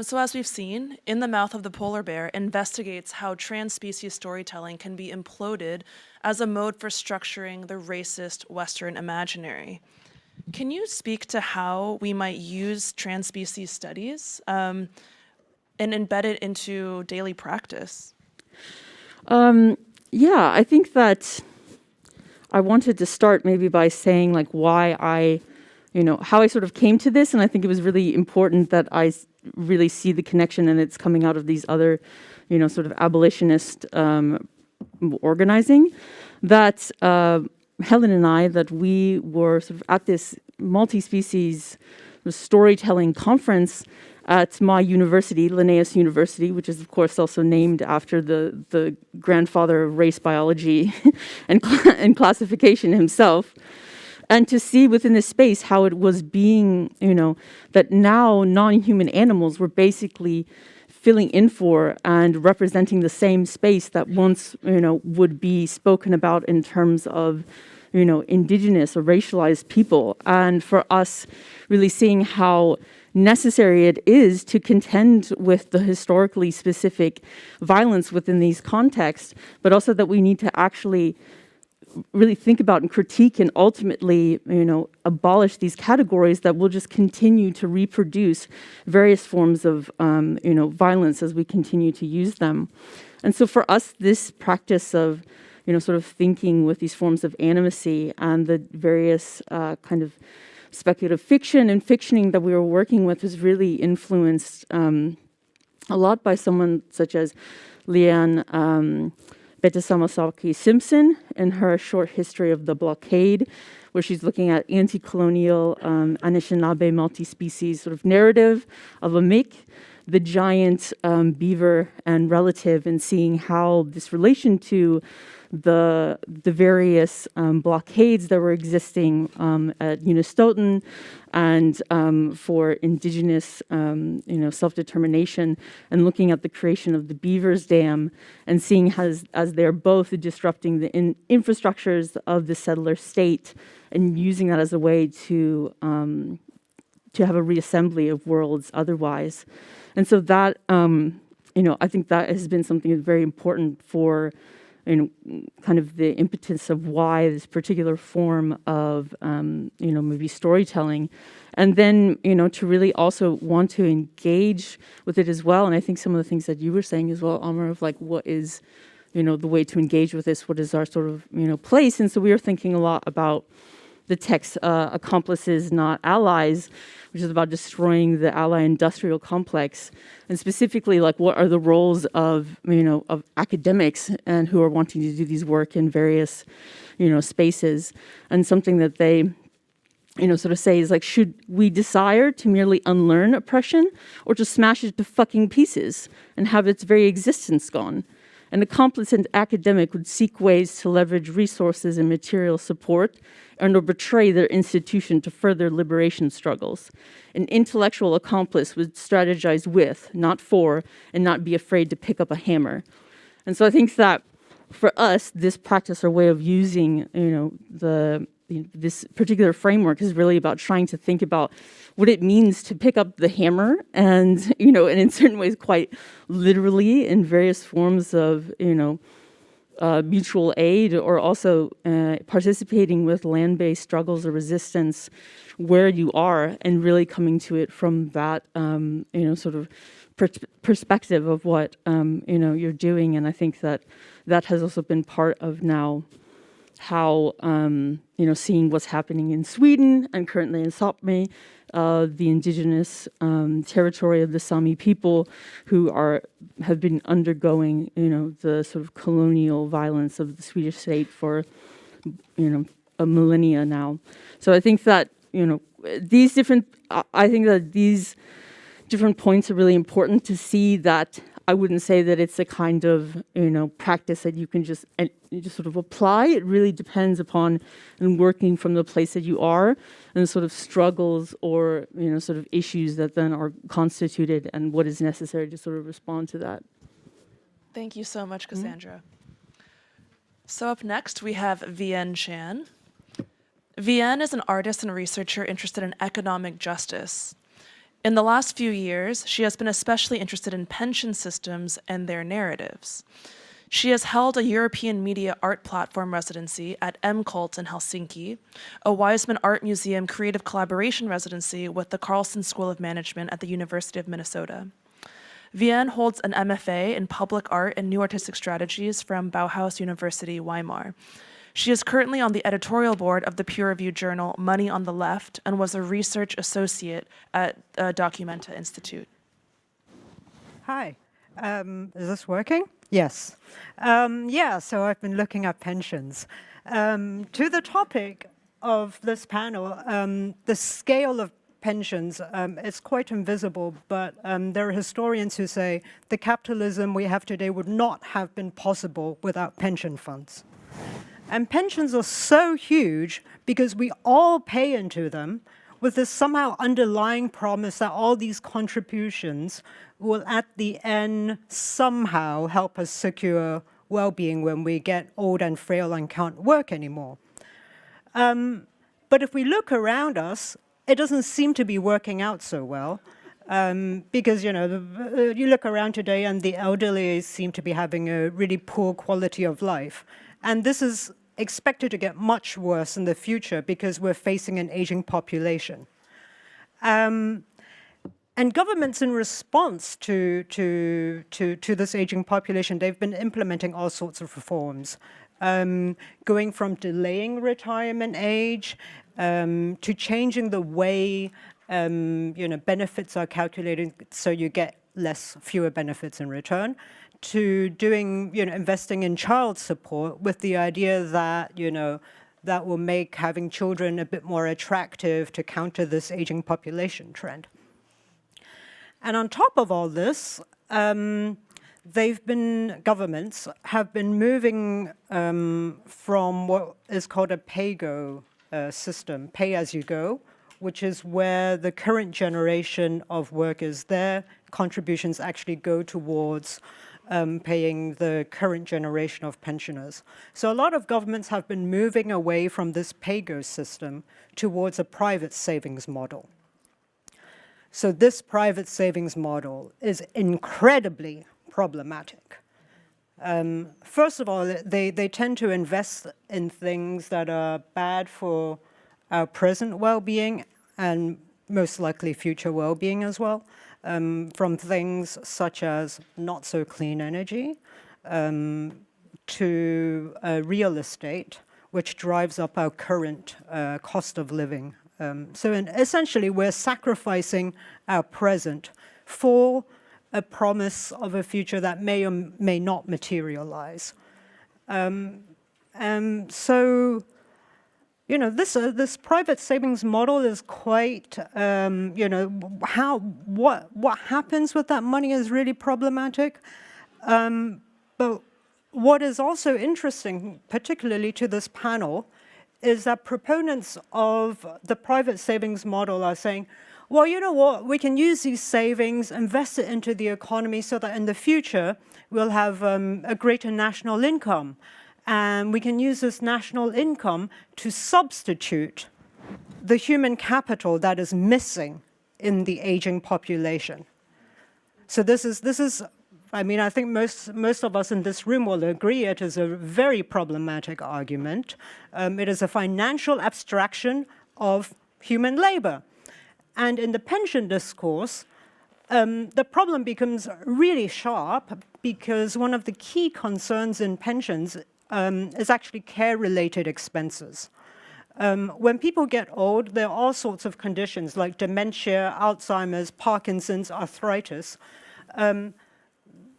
So as we've seen, In the Mouth of the Polar Bear investigates how trans-species storytelling can be imploded as a mode for structuring the racist Western imaginary. Can you speak to how we might use trans-species studies and embed it into daily practice? Yeah, I think that I wanted to start maybe by saying like why how I sort of came to this, and I think it was really important that I really see the connection, and it's coming out of these other, sort of abolitionist organizing, that Helen and I, that we were sort of at this multi-species storytelling conference at my university, Linnaeus University, which is of course also named after the grandfather of race biology and classification himself. And to see within this space how it was being, that now non-human animals were basically filling in for and representing the same space that once, would be spoken about in terms of, indigenous or racialized people. And for us really seeing how necessary it is to contend with the historically specific violence within these contexts, but also that we need to actually really think about and critique and ultimately, abolish these categories that will just continue to reproduce various forms of, violence as we continue to use them. And so for us, this practice of, sort of thinking with these forms of animacy and the various kind of speculative fiction and fictioning that we were working with was really influenced a lot by someone such as Leanne Betasamasaki-Simpson in her short history of the blockade, where she's looking at anti-colonial Anishinaabe multi-species sort of narrative of a Mick the giant beaver and relative, and seeing how this relation to the various blockades that were existing at Unistoten and for indigenous self-determination, and looking at the creation of the Beavers Dam and seeing as they're both disrupting the infrastructures of the settler state and using that as a way to have a reassembly of worlds otherwise. And so that, I think that has been something that's very important for kind of the impetus of why this particular form of, maybe storytelling. And then, to really also want to engage with it as well. And I think some of the things that you were saying as well, Amer, of like, what is, the way to engage with this? What is our sort of, place? And so we were thinking a lot about the text, Accomplices, Not Allies, which is about destroying the ally industrial complex, and specifically like what are the roles of of academics and who are wanting to do these work in various spaces. And something that they sort of say is like, should we desire to merely unlearn oppression or to smash it to fucking pieces and have its very existence gone? An accomplice and academic would seek ways to leverage resources and material support and or betray their institution to further liberation struggles. An intellectual accomplice would strategize with, not for, and not be afraid to pick up a hammer. And so I think that for us, this practice or way of using, this particular framework is really about trying to think about what it means to pick up the hammer and, and in certain ways quite literally in various forms of, mutual aid, or also participating with land-based struggles or resistance where you are, and really coming to it from that, sort of perspective of what, you're doing. And I think that that has also been part of now how, seeing what's happening in Sweden and currently in Sápmi, the indigenous territory of the Sami people who have been undergoing, the sort of colonial violence of the Swedish state for, a millennia now. So I think that, these different points are really important to see that. I wouldn't say that it's a kind of, practice that you can just sort of apply. It really depends upon and working from the place that you are and the sort of struggles or, sort of issues that then are constituted and what is necessary to sort of respond to that. Thank you so much, Cassandra. So up next, we have Vienne Chan. Vienne is an artist and researcher interested in economic justice. In the last few years, she has been especially interested in pension systems and their narratives. She has held a European Media Art Platform residency at MCult in Helsinki, a Weizmann Art Museum creative collaboration residency with the Carlson School of Management at the University of Minnesota. Vienne holds an MFA in Public Art and New Artistic Strategies from Bauhaus University, Weimar. She is currently on the editorial board of the peer-reviewed journal Money on the Left and was a research associate at Documenta Institute. Hi, is this working? Yes. So I've been looking at pensions. To the topic of this panel, the scale of pensions is quite invisible, but there are historians who say the capitalism we have today would not have been possible without pension funds. And pensions are so huge because we all pay into them with this somehow underlying promise that all these contributions will at the end somehow help us secure well-being when we get old and frail and can't work anymore. But if we look around us, it doesn't seem to be working out so well. Because, you look around today and the elderly seem to be having a really poor quality of life. And this is expected to get much worse in the future because we're facing an aging population. And governments, in response to this aging population, they've been implementing all sorts of reforms, going from delaying retirement age to changing the way benefits are calculated so you get fewer benefits in return, to doing, investing in child support with the idea that, that will make having children a bit more attractive to counter this aging population trend. And on top of all this, governments have been moving from what is called a pay-go system, pay-as-you-go, which is where the current generation of workers, their contributions actually go towards paying the current generation of pensioners. So a lot of governments have been moving away from this pay-go system towards a private savings model. So this private savings model is incredibly problematic. First of all, they tend to invest in things that are bad for our present well-being and most likely future well-being as well, from things such as not so clean energy to real estate, which drives up our current cost of living. Essentially, we're sacrificing our present for a promise of a future that may or may not materialize. You know, this private savings model is quite, you know, what happens with that money is really problematic. But what is also interesting, particularly to this panel, is that proponents of the private savings model are saying, well, you know what, we can use these savings, invest it into the economy so that in the future we'll have a greater national income. And we can use this national income to substitute the human capital that is missing in the aging population. So this is, I mean, I think most of us in this room will agree it is a very problematic argument. It is a financial abstraction of human labor. And in the pension discourse, the problem becomes really sharp because one of the key concerns in pensions is actually care-related expenses. When people get old, there are all sorts of conditions like dementia, Alzheimer's, Parkinson's, arthritis.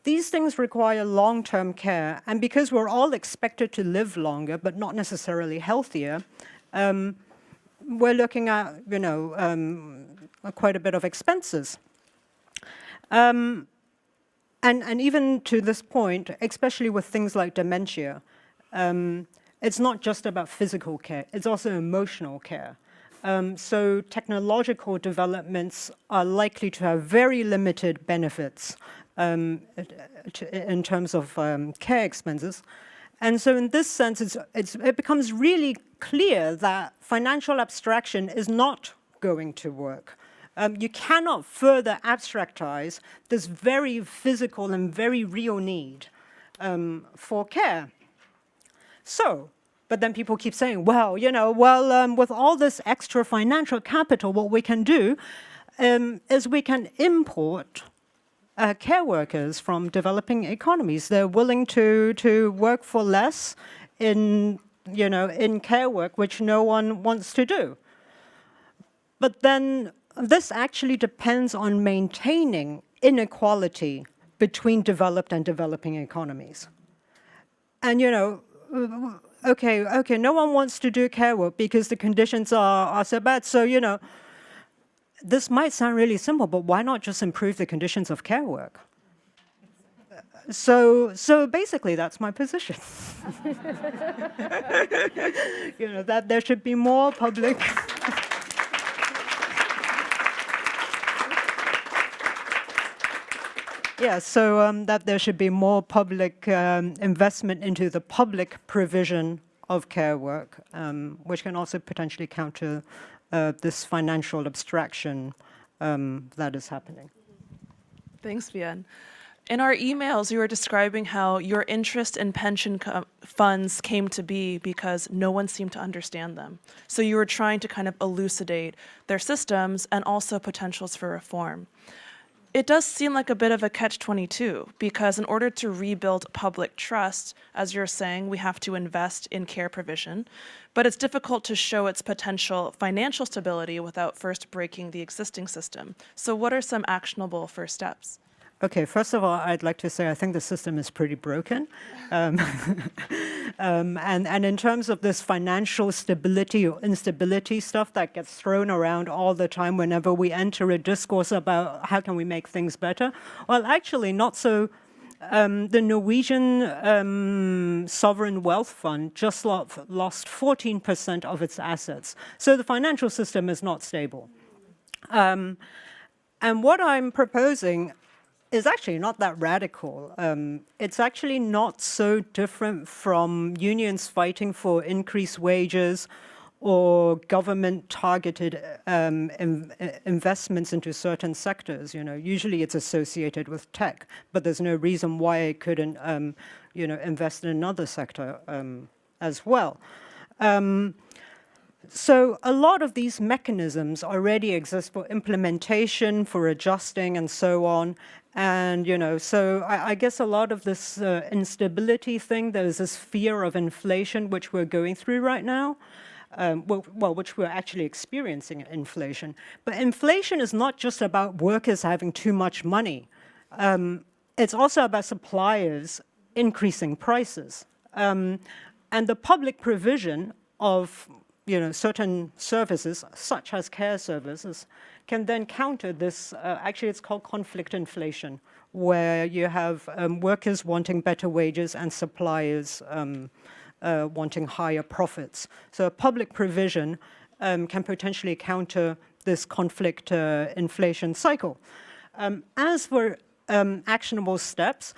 These things require long-term care, and because we're all expected to live longer, but not necessarily healthier, we're looking at, you know, quite a bit of expenses. And even to this point, especially with things like dementia, it's not just about physical care, it's also emotional care. So technological developments are likely to have very limited benefits in terms of care expenses. And so in this sense, it becomes really clear that financial abstraction is not going to work. You cannot further abstractize this very physical and very real need for care. So, but then people keep saying, well, you know, with all this extra financial capital, what we can do is we can import care workers from developing economies. They're willing to work for less in care work, which no one wants to do. But then this actually depends on maintaining inequality between developed and developing economies. And, you know, okay, no one wants to do care work because the conditions are so bad. So, you know, this might sound really simple, but why not just improve the conditions of care work? So basically, that's my position. You know, that there should be more public. Yeah, so that there should be more public investment into the public provision of care work, which can also potentially counter this financial abstraction that is happening. Thanks, Vienne. In our emails, you were describing how your interest in pension funds came to be because no one seemed to understand them. So you were trying to kind of elucidate their systems and also potentials for reform. It does seem like a bit of a catch-22 because in order to rebuild public trust, as you're saying, we have to invest in care provision, but it's difficult to show its potential financial stability without first breaking the existing system. So what are some actionable first steps? Okay, first of all, I'd like to say I think the system is pretty broken. And in terms of this financial stability or instability stuff that gets thrown around all the time whenever we enter a discourse about how can we make things better, well, actually not so. The Norwegian sovereign wealth fund just lost 14% of its assets. So the financial system is not stable. And what I'm proposing is actually not that radical. It's actually not so different from unions fighting for increased wages or government-targeted investments into certain sectors. Usually it's associated with tech, but there's no reason why it couldn't, invest in another sector as well. So a lot of these mechanisms already exist for implementation, for adjusting, and so on. And, so I guess a lot of this instability thing, there's this fear of inflation, which we're going through right now. Which we're actually experiencing inflation. But inflation is not just about workers having too much money. It's also about suppliers increasing prices. And the public provision of certain services, such as care services, can then counter this. Actually, it's called conflict inflation, where you have workers wanting better wages and suppliers wanting higher profits. So public provision can potentially counter this conflict inflation cycle. As for actionable steps,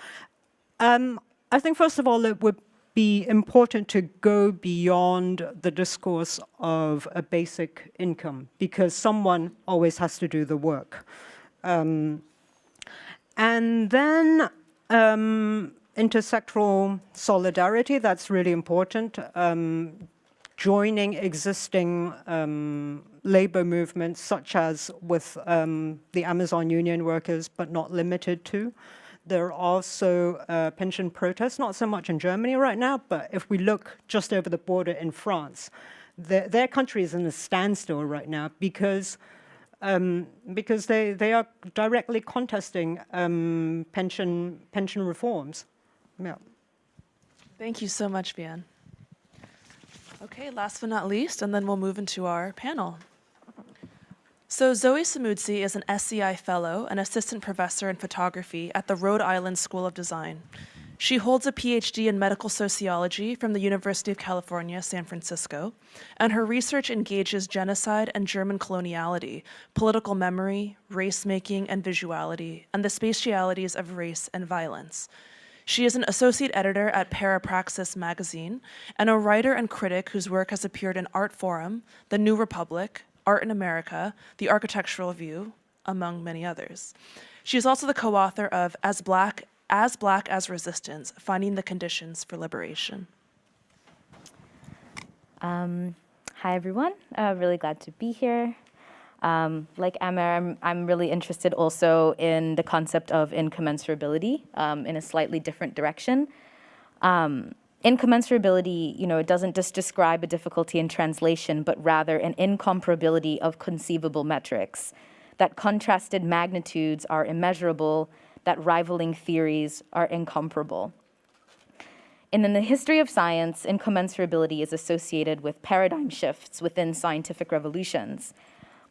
I think first of all it would be important to go beyond the discourse of a basic income, because someone always has to do the work. And then intersectoral solidarity, that's really important. Joining existing labor movements, such as with the Amazon union workers, but not limited to. There are also pension protests, not so much in Germany right now, but if we look just over the border in France, their country is in a standstill right now because they are directly contesting pension reforms. Yeah. Thank you so much, Vienne. Okay, last but not least, and then we'll move into our panel. So Zoé Samudzi is an SCI Fellow and Assistant Professor in Photography at the Rhode Island School of Design. She holds a PhD in Medical Sociology from the University of California, San Francisco, and her research engages genocide and German coloniality, political memory, race-making, and visuality, and the spatialities of race and violence. She is an associate editor at Parapraxis magazine and a writer and critic whose work has appeared in Art Forum, The New Republic, Art in America, The Architectural View, among many others. She is also the co-author of As Black as Resistance, Finding the Conditions for Liberation. Hi, everyone. Really glad to be here. Like Amer, I'm really interested also in the concept of incommensurability in a slightly different direction. Incommensurability, it doesn't just describe a difficulty in translation, but rather an incomparability of conceivable metrics, that contrasted magnitudes are immeasurable, that rivaling theories are incomparable. And in the history of science, incommensurability is associated with paradigm shifts within scientific revolutions.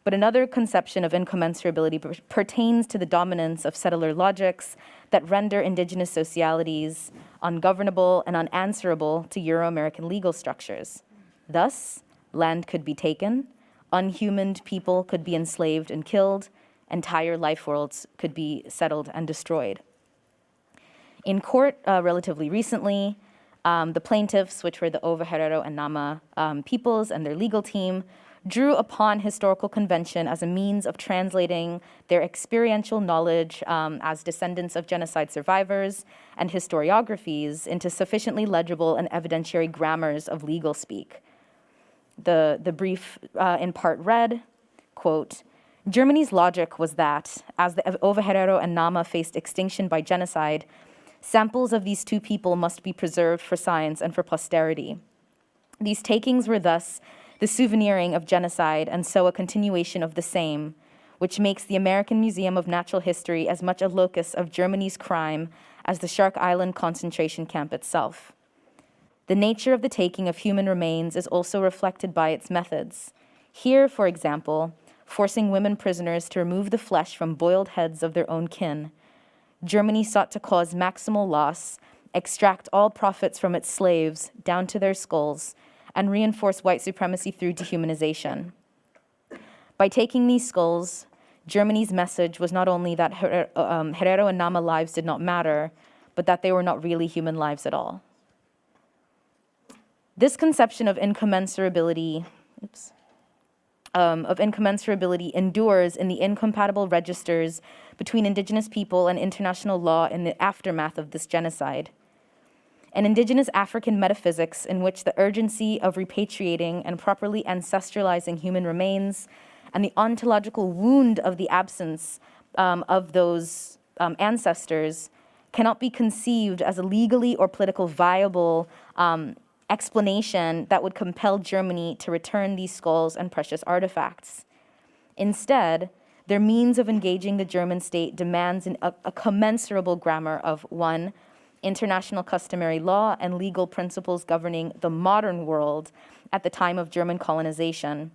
But another conception of incommensurability pertains to the dominance of settler logics that render indigenous socialities ungovernable and unanswerable to Euro-American legal structures. Thus, land could be taken, unhumaned people could be enslaved and killed, entire life worlds could be settled and destroyed. In court, relatively recently, the plaintiffs, which were the Ovaherero and Nama peoples and their legal team, drew upon historical convention as a means of translating their experiential knowledge as descendants of genocide survivors and historiographies into sufficiently legible and evidentiary grammars of legal speak. The brief in part read, quote, Germany's logic was that, as the Ovaherero and Nama faced extinction by genocide, samples of these two people must be preserved for science and for posterity. These takings were thus the souveniring of genocide, and so a continuation of the same, which makes the American Museum of Natural History as much a locus of Germany's crime as the Shark Island concentration camp itself. The nature of the taking of human remains is also reflected by its methods. Here, for example, forcing women prisoners to remove the flesh from boiled heads of their own kin, Germany sought to cause maximal loss, extract all profits from its slaves down to their skulls, and reinforce white supremacy through dehumanization. By taking these skulls, Germany's message was not only that Herero and Nama lives did not matter, but that they were not really human lives at all. This conception of incommensurability, endures in the incompatible registers between indigenous people and international law in the aftermath of this genocide. An indigenous African metaphysics in which the urgency of repatriating and properly ancestralizing human remains and the ontological wound of the absence of those ancestors cannot be conceived as a legally or politically viable explanation that would compel Germany to return these skulls and precious artifacts. Instead, their means of engaging the German state demands a commensurable grammar of 1, international customary law and legal principles governing the modern world at the time of German colonization,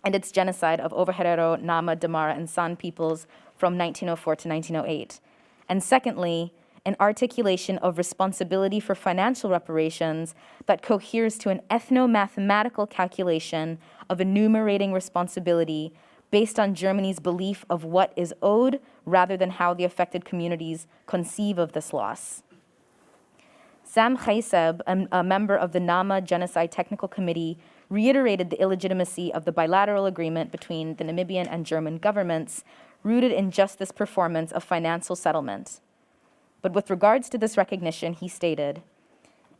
and its genocide of over Herero, Nama, Damara, and San peoples from 1904 to 1908. And secondly, an articulation of responsibility for financial reparations that coheres to an ethno-mathematical calculation of enumerating responsibility based on Germany's belief of what is owed rather than how the affected communities conceive of this loss. Sam Khaiseb, a member of the Nama Genocide Technical Committee, reiterated the illegitimacy of the bilateral agreement between the Namibian and German governments, rooted in just this performance of financial settlement. But with regards to this recognition, he stated,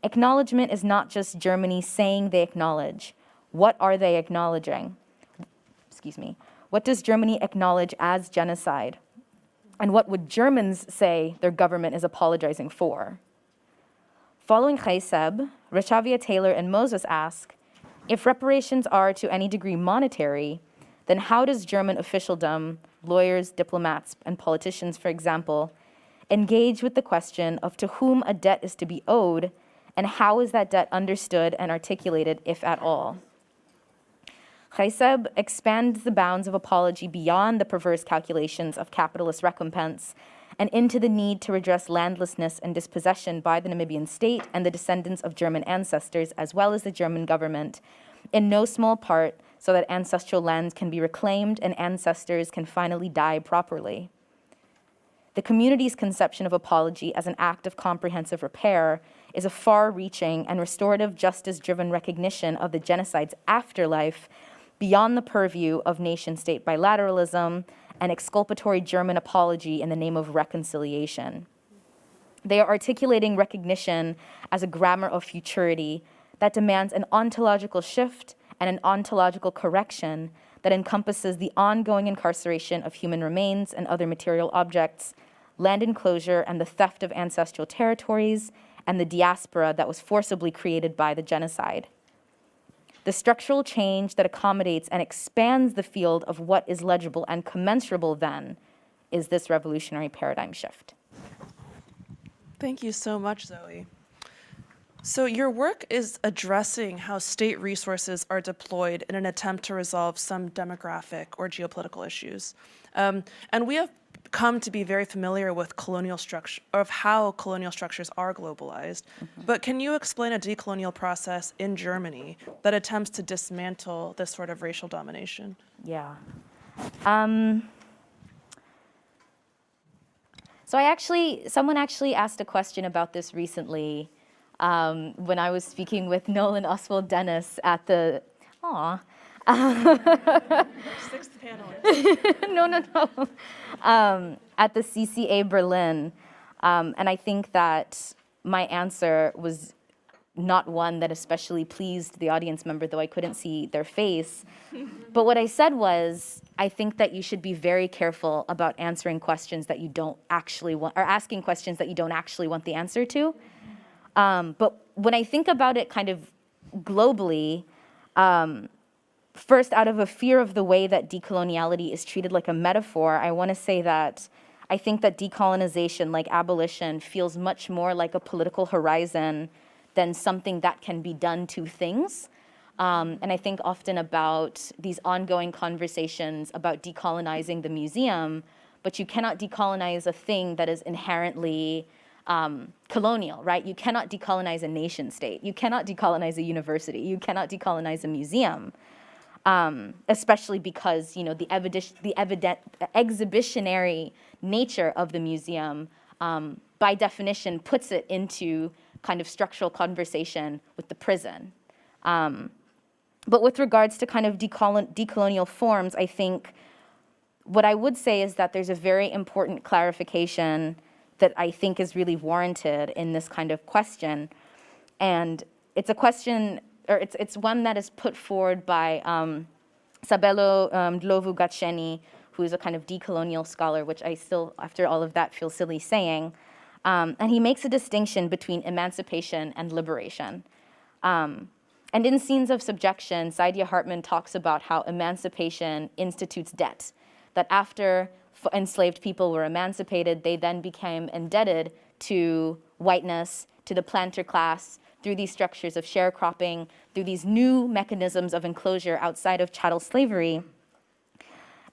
acknowledgement is not just Germany saying they acknowledge. What are they acknowledging? What does Germany acknowledge as genocide? And what would Germans say their government is apologizing for? Following Khaiseb, Reshavia Taylor and Moses ask, if reparations are to any degree monetary, then how does German officialdom, lawyers, diplomats, and politicians, for example, engage with the question of to whom a debt is to be owed, and how is that debt understood and articulated, if at all? Khaiseb expands the bounds of apology beyond the perverse calculations of capitalist recompense and into the need to redress landlessness and dispossession by the Namibian state and the descendants of German ancestors, as well as the German government, in no small part so that ancestral lands can be reclaimed and ancestors can finally die properly. The community's conception of apology as an act of comprehensive repair is a far-reaching and restorative justice-driven recognition of the genocide's afterlife beyond the purview of nation-state bilateralism and exculpatory German apology in the name of reconciliation. They are articulating recognition as a grammar of futurity that demands an ontological shift and an ontological correction that encompasses the ongoing incarceration of human remains and other material objects, land enclosure and the theft of ancestral territories, and the diaspora that was forcibly created by the genocide. The structural change that accommodates and expands the field of what is legible and commensurable then is this revolutionary paradigm shift. Thank you so much, Zoe. So your work is addressing how state resources are deployed in an attempt to resolve some demographic or geopolitical issues. And we have come to be very familiar with colonial structure, of how colonial structures are globalized. But can you explain a decolonial process in Germany that attempts to dismantle this sort of racial domination? Yeah. Someone actually asked a question about this recently when I was speaking with Nolan Oswald Dennis at the, Sixth panelist. No. At the CCA Berlin. And I think that my answer was not one that especially pleased the audience member, though I couldn't see their face. But what I said was, I think that you should be very careful about answering questions that you don't actually want, or asking questions that you don't actually want the answer to. But when I think about it kind of globally, first, out of a fear of the way that decoloniality is treated like a metaphor, I want to say that I think that decolonization, like abolition, feels much more like a political horizon than something that can be done to things. And I think often about these ongoing conversations about decolonizing the museum, but you cannot decolonize a thing that is inherently colonial, right? You cannot decolonize a nation state. You cannot decolonize a university. You cannot decolonize a museum, especially because the exhibitionary nature of the museum, by definition, puts it into kind of structural conversation with the prison. But with regards to kind of decolonial forms, I think what I would say is that there's a very important clarification that I think is really warranted in this kind of question. And it's a question, or it's one that is put forward by Sabelo Ndlovu-Gatsheni, who is a kind of decolonial scholar, which I still, after all of that, feel silly saying. And he makes a distinction between emancipation and liberation. And in Scenes of Subjection, Saidiya Hartman talks about how emancipation institutes debt, that after enslaved people were emancipated, they then became indebted to whiteness, to the planter class, through these structures of sharecropping, through these new mechanisms of enclosure outside of chattel slavery.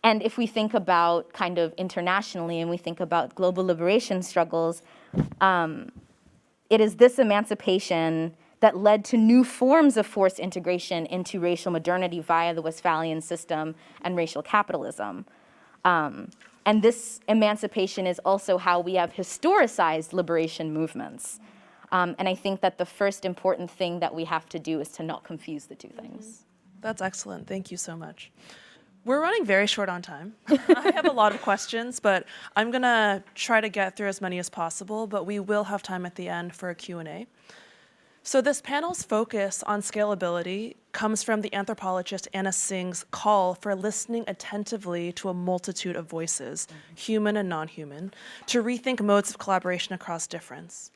And if we think about kind of internationally and we think about global liberation struggles, it is this emancipation that led to new forms of forced integration into racial modernity via the Westphalian system and racial capitalism. And this emancipation is also how we have historicized liberation movements. And I think that the first important thing that we have to do is to not confuse the two things. That's excellent. Thank you so much. We're running very short on time. I have a lot of questions, but I'm going to try to get through as many as possible, but we will have time at the end for a Q&A. So this panel's focus on scalability comes from the anthropologist Anna Singh's call for listening attentively to a multitude of voices, human and non-human, to rethink modes of collaboration across difference.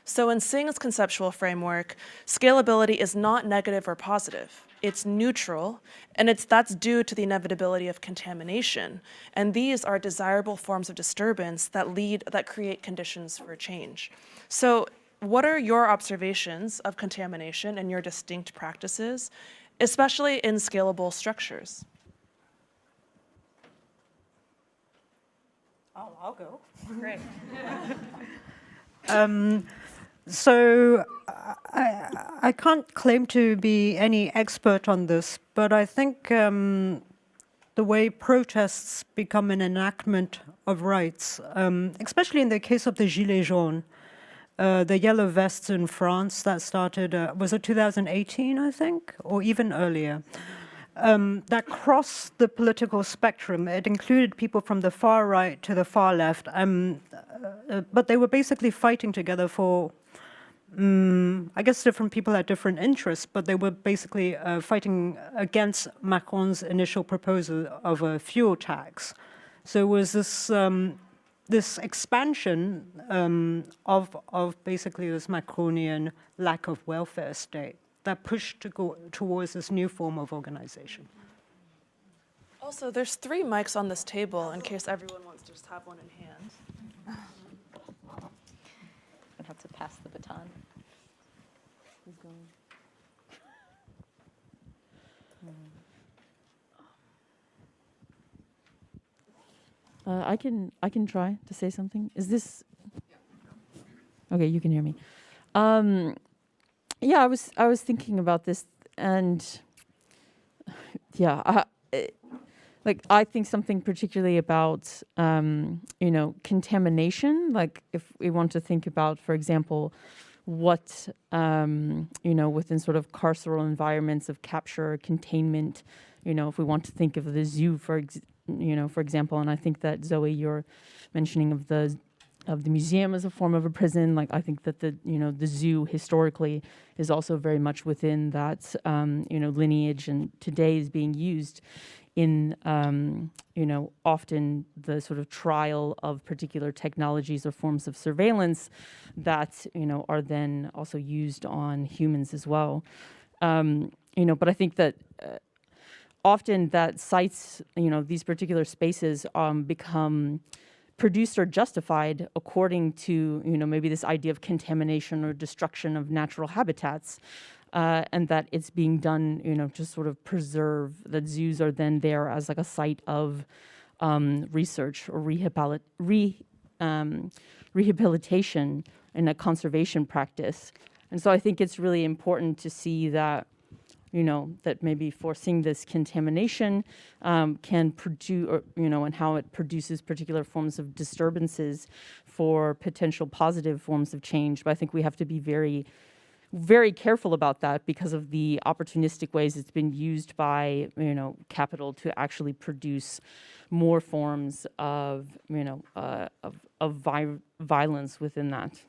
So in Singh's conceptual framework, scalability is not negative or positive. It's neutral, and that's due to the inevitability of contamination. And these are desirable forms of disturbance that create conditions for change. So what are your observations of contamination and your distinct practices, especially in scalable structures? Oh, I'll go. Great. So I can't claim to be any expert on this, but I think the way protests become an enactment of rights, especially in the case of the Gilets jaunes, the yellow vests in France that started, was it 2018, I think, or even earlier, that crossed the political spectrum. It included people from the far right to the far left, but they were basically fighting together for, I guess different people had different interests, but they were basically fighting against Macron's initial proposal of a fuel tax. So it was this expansion of basically this Macronian lack of welfare state that pushed to go towards this new form of organization. Also, there's 3 mics on this table in case everyone wants to just have one in hand. I have to pass the baton. Who's going? I can try to say something. Is this okay? You can hear me. Yeah, I was thinking about this, and yeah, I think something particularly about contamination. Like if we want to think about, for example, what within sort of carceral environments of capture or containment, if we want to think of the zoo for example, and I think that Zoe, you're mentioning of the museum as a form of a prison. Like I think that the zoo historically is also very much within that lineage, and today is being used in often the sort of trial of particular technologies or forms of surveillance that are then also used on humans as well. But I think that often that sites, these particular spaces become produced or justified according to, maybe this idea of contamination or destruction of natural habitats, and that it's being done, to sort of preserve, that zoos are then there as like a site of research or rehabilitation and a conservation practice. And so I think it's really important to see that, that maybe forcing this contamination can produce, and how it produces particular forms of disturbances for potential positive forms of change. But I think we have to be very, very careful about that because of the opportunistic ways it's been used by, capital to actually produce more forms of, violence within that.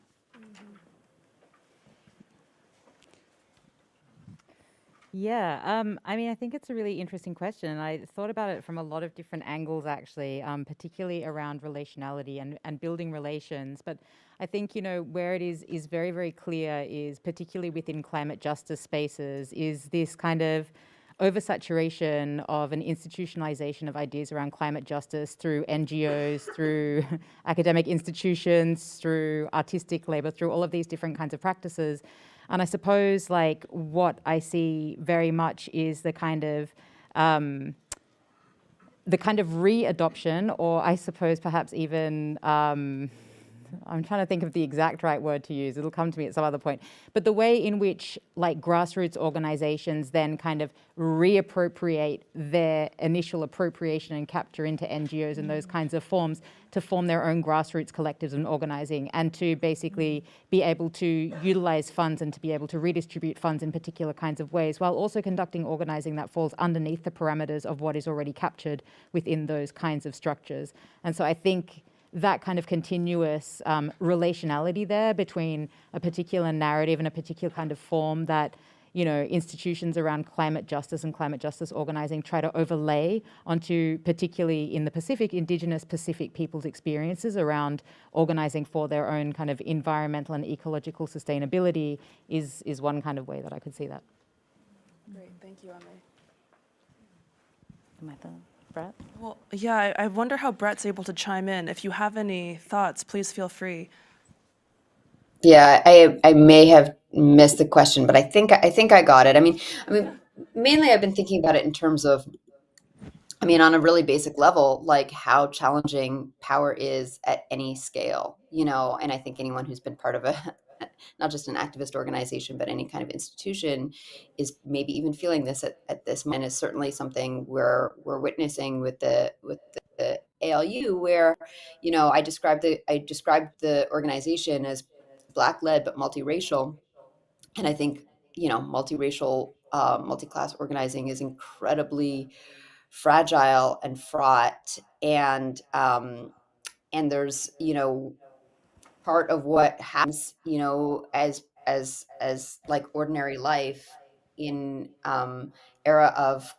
Yeah, I mean, I think it's a really interesting question, and I thought about it from a lot of different angles, actually, particularly around relationality and building relations. But I think, where it is very, very clear is, particularly within climate justice spaces, is this kind of oversaturation of an institutionalization of ideas around climate justice through NGOs, through academic institutions, through artistic labor, through all of these different kinds of practices. And I suppose, like, what I see very much is the kind of re-adoption, or I suppose perhaps even, I'm trying to think of the exact right word to use. It'll come to me at some other point. But the way in which, like, grassroots organizations then kind of reappropriate their initial appropriation and capture into NGOs and those kinds of forms to form their own grassroots collectives and organizing, and to basically be able to utilize funds and to be able to redistribute funds in particular kinds of ways, while also conducting organizing that falls underneath the parameters of what is already captured within those kinds of structures. And so I think that kind of continuous relationality there between a particular narrative and a particular kind of form that, institutions around climate justice and climate justice organizing try to overlay onto, particularly in the Pacific, Indigenous Pacific peoples' experiences around organizing for their own kind of environmental and ecological sustainability is one kind of way that I could see that. Great, thank you, Amer. Am I done? Brett? Well, yeah, I wonder how Brett's able to chime in. If you have any thoughts, please feel free. Yeah, I may have missed the question, but I think I got it. I mean, mainly I've been thinking about it in terms of, on a really basic level, like how challenging power is at any scale, and I think anyone who's been part of not just an activist organization, but any kind of institution is maybe even feeling this at this moment. Is certainly something we're witnessing with the ALU, where, I described the organization as Black-led but multiracial, and I think multiracial, multi-class organizing is incredibly fragile and fraught, and there's part of what happens as like ordinary life in era of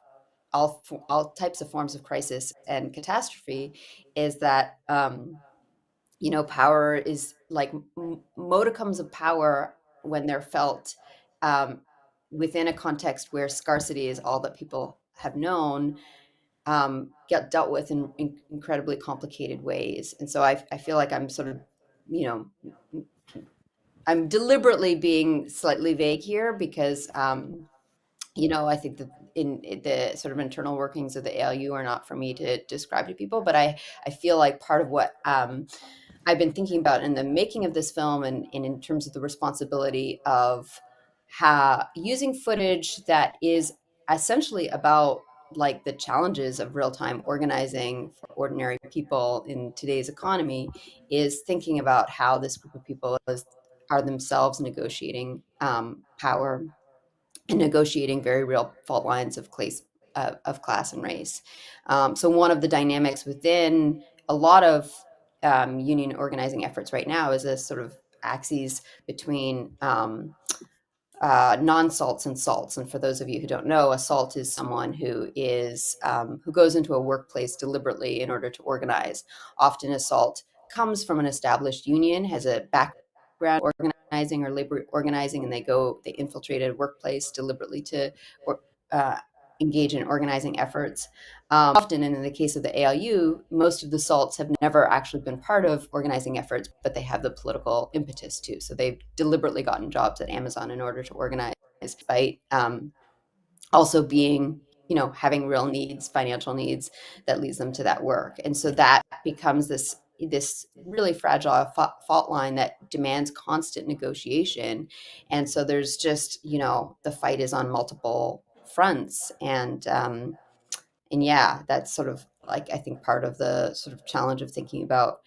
all types of forms of crisis and catastrophe is that power is like modicums of power when they're felt within a context where scarcity is all that people have known, get dealt with in incredibly complicated ways. And so I feel like I'm sort of, I'm deliberately being slightly vague here because, I think that in the sort of internal workings of the ALU are not for me to describe to people, but I feel like part of what I've been thinking about in the making of this film and in terms of the responsibility of how using footage that is essentially about like the challenges of real-time organizing for ordinary people in today's economy is thinking about how this group of people are themselves negotiating power and negotiating very real fault lines of class and race. So one of the dynamics within a lot of union organizing efforts right now is a sort of axes between non-salts and salts. And for those of you who don't know, a salt is someone who is who goes into a workplace deliberately in order to organize. Often a salt comes from an established union, has a background organizing or labor organizing, and they infiltrate a workplace deliberately to engage in organizing efforts. Often, and in the case of the ALU, most of the SALTs have never actually been part of organizing efforts, but they have the political impetus too. So they've deliberately gotten jobs at Amazon in order to organize, despite also being, having real needs, financial needs that leads them to that work. And so that becomes this really fragile fault line that demands constant negotiation. And so there's just, the fight is on multiple fronts. And yeah, that's sort of like, I think, part of the sort of challenge of thinking about,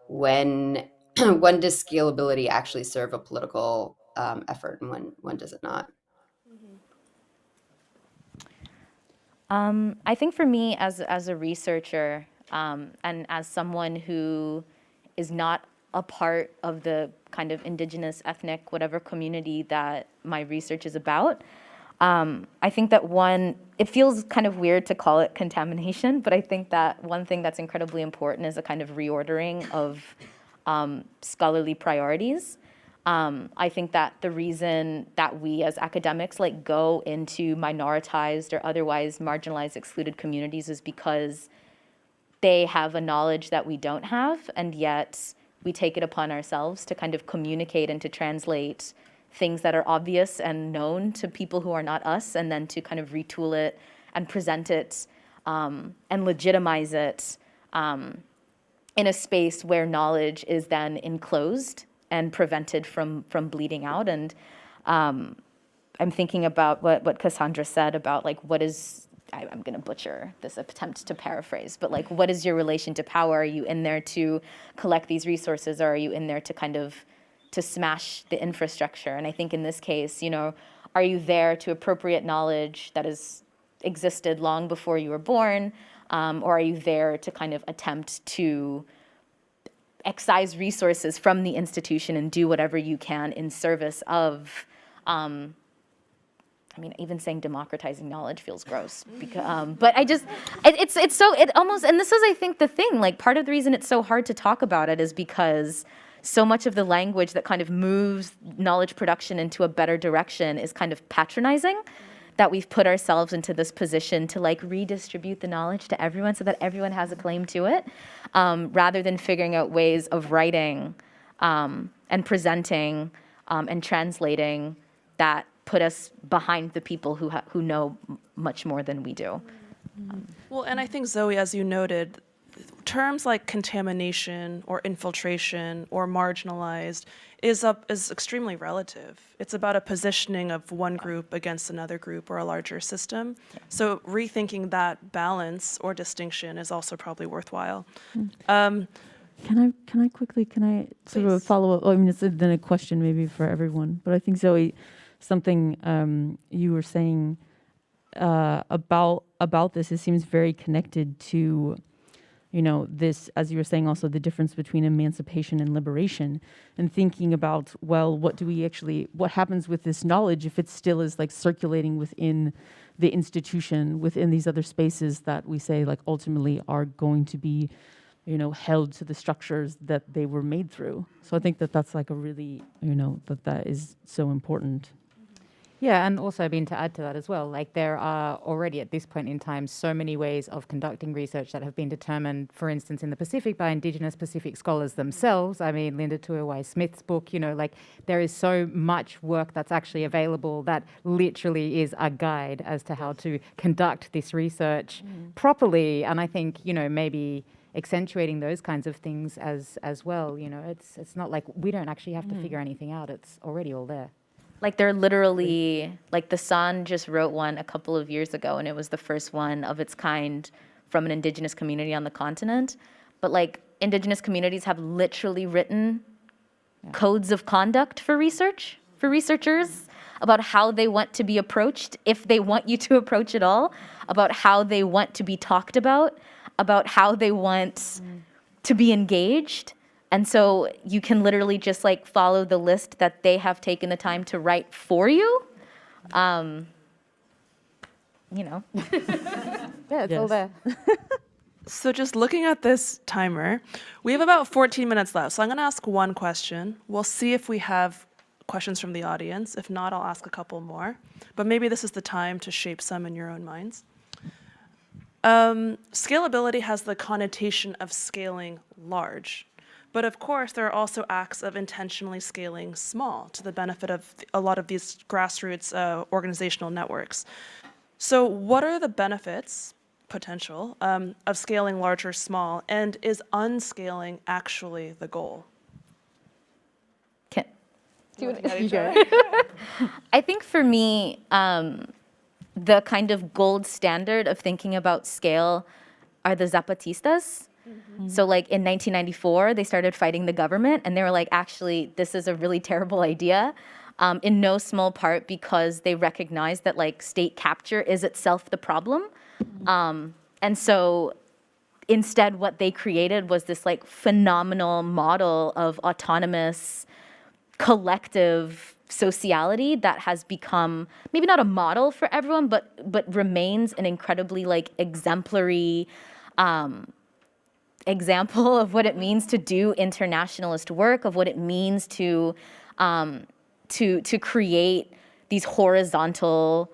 when when does scalability actually serve a political effort, and when does it not? I think for me, as a researcher, and as someone who is not a part of the kind of indigenous, ethnic, whatever community that my research is about, I think that it feels kind of weird to call it contamination, but I think that one thing that's incredibly important is a kind of reordering of scholarly priorities. I think that the reason that we as academics go into minoritized or otherwise marginalized, excluded communities is because they have a knowledge that we don't have, and yet we take it upon ourselves to kind of communicate and to translate things that are obvious and known to people who are not us, and then to kind of retool it and present it and legitimize it in a space where knowledge is then enclosed and prevented from bleeding out. And I'm thinking about what Cassandra said about what is, I'm going to butcher this attempt to paraphrase, but what is your relation to power? Are you in there to collect these resources, or are you in there to kind of to smash the infrastructure? And I think in this case, are you there to appropriate knowledge that has existed long before you were born, or are you there to kind of attempt to excise resources from the institution and do whatever you can in service of, even saying democratizing knowledge feels gross, because, but it almost, and this is, I think, the thing, part of the reason it's so hard to talk about it is because so much of the language that kind of moves knowledge production into a better direction is kind of patronizing, that we've put ourselves into this position to redistribute the knowledge to everyone so that everyone has a claim to it, rather than figuring out ways of writing and presenting and translating that put us behind the people who know much more than we do. Well, and I think, Zoe, as you noted, terms like contamination or infiltration or marginalized is extremely relative. It's about a positioning of one group against another group or a larger system. So rethinking that balance or distinction is also probably worthwhile. Can I sort of follow up? It's then a question maybe for everyone, but I think, Zoe, something you were saying about this, it seems very connected to this, as you were saying, also the difference between emancipation and liberation, and thinking about, well, what happens with this knowledge if it still is circulating within the institution, within these other spaces that we say ultimately are going to be, held to the structures that they were made through. So I think that that's a really, that is so important. Yeah, and also, to add to that as well, there are already at this point in time so many ways of conducting research that have been determined, for instance, in the Pacific by Indigenous Pacific scholars themselves. Linda Tuiwai-Smith's book, there is so much work that's actually available that literally is a guide as to how to conduct this research properly. And I think, maybe accentuating those kinds of things as well, it's not we don't actually have to figure anything out. It's already all there. They're literally, the Sun just wrote one a couple of years ago, and it was the first one of its kind from an Indigenous community on the continent. But Indigenous communities have literally written codes of conduct for researchers, about how they want to be approached, if they want you to approach at all, about how they want to be talked about how they want to be engaged. And so you can literally just follow the list that they have taken the time to write for you. Yeah, it's all there. So just looking at this timer, we have about 14 minutes left. So I'm going to ask one question. We'll see if we have questions from the audience. If not, I'll ask a couple more. But maybe this is the time to shape some in your own minds. Scalability has the connotation of scaling large. But of course, there are also acts of intentionally scaling small to the benefit of a lot of these grassroots organizational networks. So what are the benefits, potential, of scaling large or small, and is unscaling actually the goal? I think for me, the kind of gold standard of thinking about scale are the Zapatistas. So like in 1994, they started fighting the government, and they were like, actually, this is a really terrible idea, in no small part because they recognized that like state capture is itself the problem. And so instead what they created was this like phenomenal model of autonomous collective sociality that has become maybe not a model for everyone, but remains an incredibly like exemplary example of what it means to do internationalist work, of what it means to create these horizontal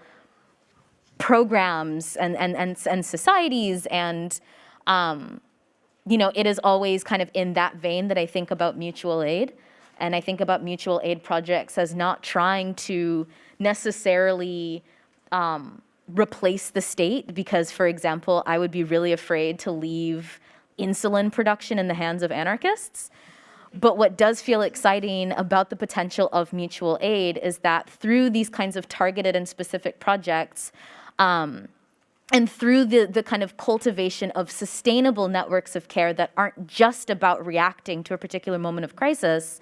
programs and societies. And you know, it is always kind of in that vein that I think about mutual aid. And I think about mutual aid projects as not trying to necessarily replace the state, because, for example, I would be really afraid to leave insulin production in the hands of anarchists. But what does feel exciting about the potential of mutual aid is that through these kinds of targeted and specific projects, and through the kind of cultivation of sustainable networks of care that aren't just about reacting to a particular moment of crisis,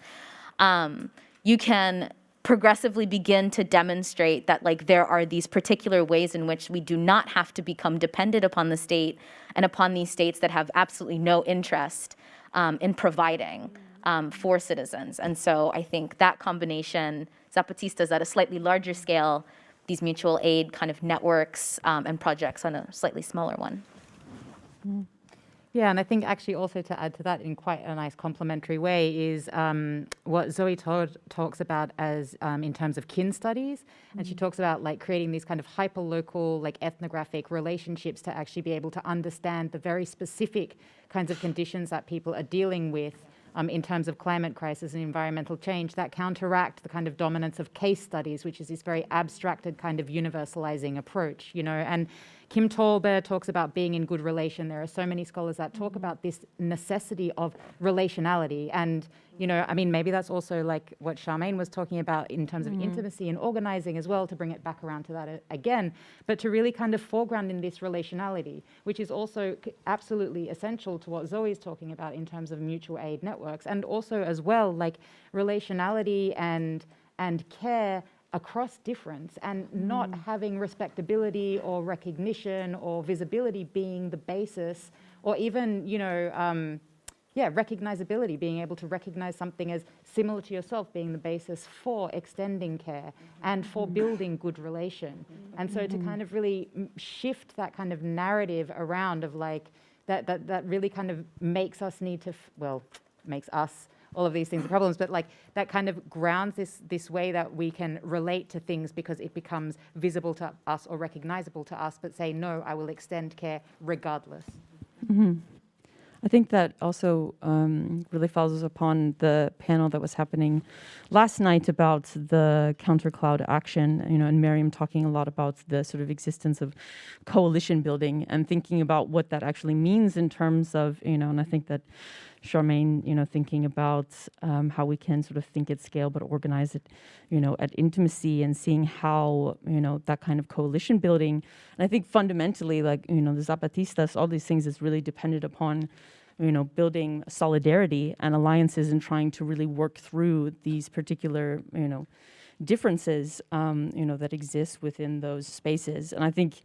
you can progressively begin to demonstrate that like there are these particular ways in which we do not have to become dependent upon the state and upon these states that have absolutely no interest in providing for citizens. And so I think that combination, Zapatistas at a slightly larger scale, these mutual aid kind of networks and projects on a slightly smaller one. Yeah, and I think actually also to add to that in quite a nice complementary way is what Zoe talks about as in terms of kin studies. And she talks about like creating these kind of hyper-local, like ethnographic relationships to actually be able to understand the very specific kinds of conditions that people are dealing with in terms of climate crisis and environmental change that counteract the kind of dominance of case studies, which is this very abstracted kind of universalizing approach, you know. And Kim Tolber talks about being in good relation. There are so many scholars that talk about this necessity of relationality. And, you know, I mean, maybe that's also like what Charmaine was talking about in terms of intimacy and organizing as well, to bring it back around to that again, but to really kind of foreground in this relationality, which is also absolutely essential to what Zoe is talking about in terms of mutual aid networks, and also as well, like relationality and care across difference, and not having respectability or recognition or visibility being the basis, or even, you know, recognizability, being able to recognize something as similar to yourself being the basis for extending care and for building good relation. And so to kind of really shift that kind of narrative around of like, that really kind of makes us need to, makes us, all of these things are problems, but like that kind of grounds this way that we can relate to things because it becomes visible to us or recognizable to us, but say, no, I will extend care regardless. I think that also really follows upon the panel that was happening last night about the counter-cloud action, you know, and Miriam talking a lot about the sort of existence of coalition building and thinking about what that actually means in terms of, you know, and I think that Charmaine, you know, thinking about how we can sort of think at scale but organize it, you know, at intimacy, and seeing how, you know, that kind of coalition building. And I think fundamentally, like, you know, the Zapatistas, all these things is really dependent upon, you know, building solidarity and alliances and trying to really work through these particular, you know, differences, you know, that exist within those spaces. And I think,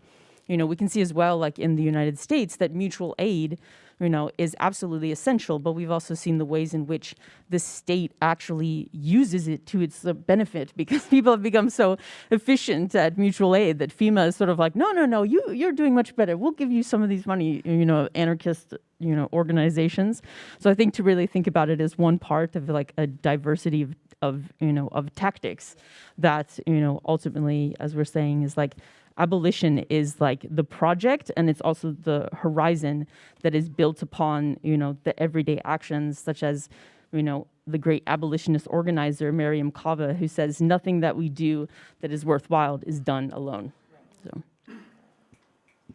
you know, we can see as well, like in the United States, that mutual aid, you know, is absolutely essential, but we've also seen the ways in which the state actually uses it to its benefit, because people have become so efficient at mutual aid that FEMA is sort of like, no, you're doing much better. We'll give you some of these money, you know, anarchist, you know, organizations. So I think to really think about it as one part of like a diversity of tactics that, ultimately, as we're saying, is like abolition is like the project, and it's also the horizon that is built upon, the everyday actions, such as, the great abolitionist organizer, Mariam Kava, who says nothing that we do that is worthwhile is done alone. So.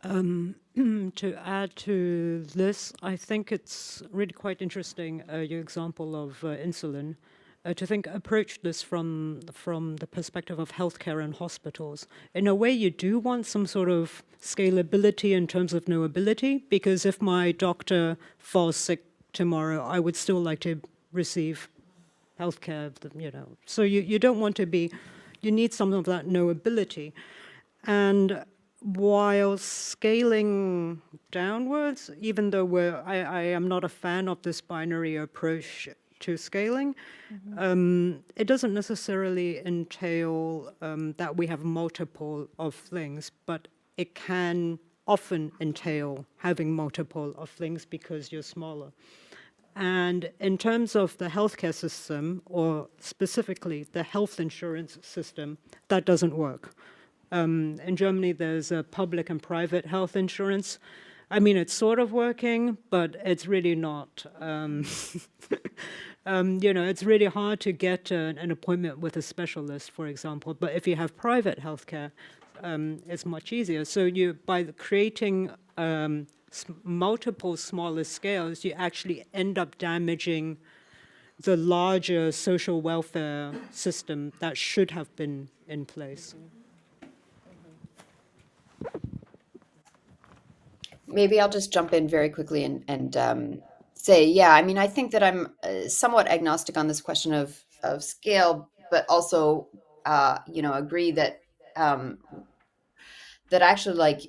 To add to this, I think it's really quite interesting, your example of insulin, to approach this from the perspective of healthcare and hospitals. In a way, you do want some sort of scalability in terms of knowability, because if my doctor falls sick tomorrow, I would still like to receive healthcare, So you don't want to be, you need some of that knowability. And while scaling downwards, even though I am not a fan of this binary approach to scaling, it doesn't necessarily entail that we have multiple of things, but it can often entail having multiple of things because you're smaller. And in terms of the healthcare system, or specifically the health insurance system, that doesn't work. In Germany, there's a public and private health insurance. I mean, it's sort of working, but it's really not. It's really hard to get an appointment with a specialist, for example. But if you have private healthcare, it's much easier. So by creating multiple smaller scales, you actually end up damaging the larger social welfare system that should have been in place. Maybe I'll just jump in very quickly and say, yeah, I mean, I think that I'm somewhat agnostic on this question of scale, but also, agree that that actually, like,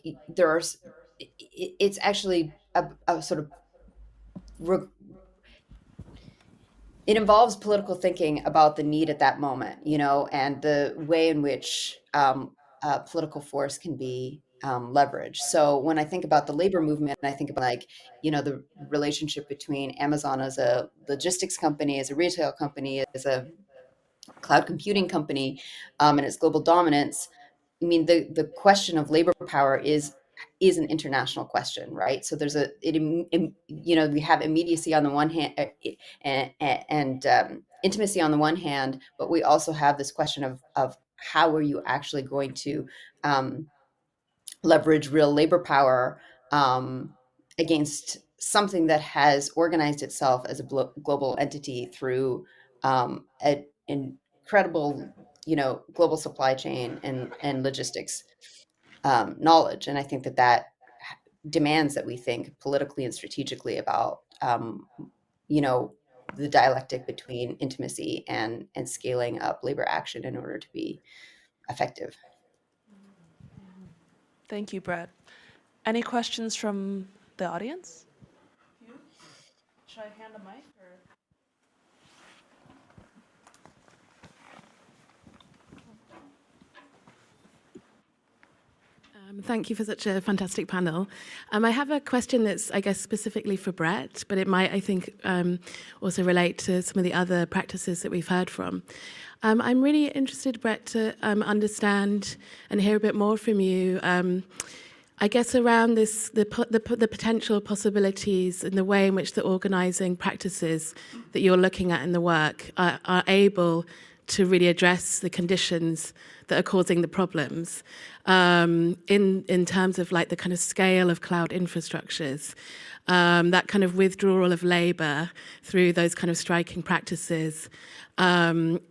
it's actually a sort of it involves political thinking about the need at that moment, and the way in which political force can be leveraged. So when I think about the labor movement, I think about the relationship between Amazon as a logistics company, as a retail company, as a cloud computing company, and its global dominance. I mean, the question of labor power is an international question, right? So there's we have immediacy on the one hand and intimacy on the one hand, but we also have this question of how are you actually going to leverage real labor power against something that has organized itself as a global entity through an incredible, global supply chain and logistics knowledge. And I think that demands that we think politically and strategically about, the dialectic between intimacy and scaling up labor action in order to be effective. Thank you, Brett. Any questions from the audience? Should I hand a mic? Thank you for such a fantastic panel. I have a question that's, I guess, specifically for Brett, but it might, I think, also relate to some of the other practices that we've heard from. I'm really interested, Brett, to understand and hear a bit more from you, I guess, around the potential possibilities and the way in which the organising practices that you're looking at in the work are able to really address the conditions that are causing the problems in terms of like the kind of scale of cloud infrastructures, that kind of withdrawal of labour through those kind of striking practices. In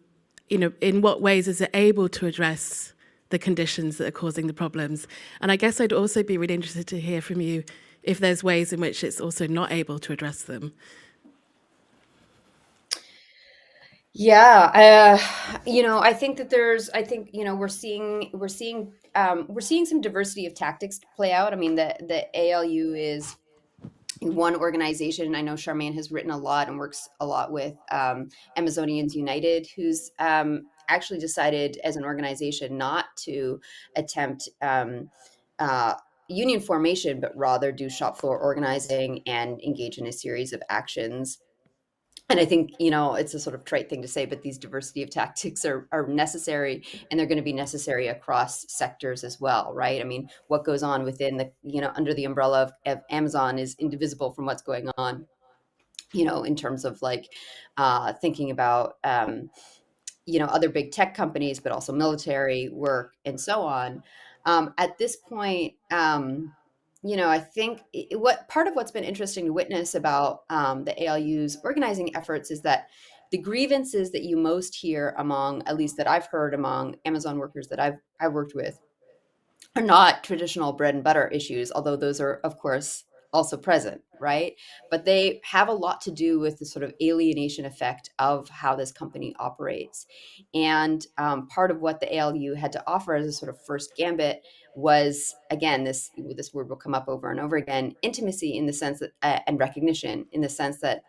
what ways is it able to address the conditions that are causing the problems? And I guess I'd also be really interested to hear from you if there's ways in which it's also not able to address them. Yeah, I think that we're seeing some diversity of tactics play out. I mean, the ALU is one organization. I know Charmaine has written a lot and works a lot with Amazonians United, who's actually decided as an organization not to attempt union formation, but rather do shop floor organizing and engage in a series of actions And I think, it's a sort of trite thing to say, but these diversity of tactics are necessary, and they're going to be necessary across sectors as well, right? I mean, what goes on within under the umbrella of Amazon is indivisible from what's going on, in terms of like thinking about, other big tech companies, but also military work and so on. At this point, I think what part of what's been interesting to witness about the ALU's organizing efforts is that the grievances that you most hear among, at least that I've heard among Amazon workers that I've worked with, are not traditional bread and butter issues, although those are, of course, also present, right? But they have a lot to do with the sort of alienation effect of how this company operates. And part of what the ALU had to offer as a sort of first gambit was, again, this word will come up over and over again, intimacy in the sense that, and recognition in the sense that,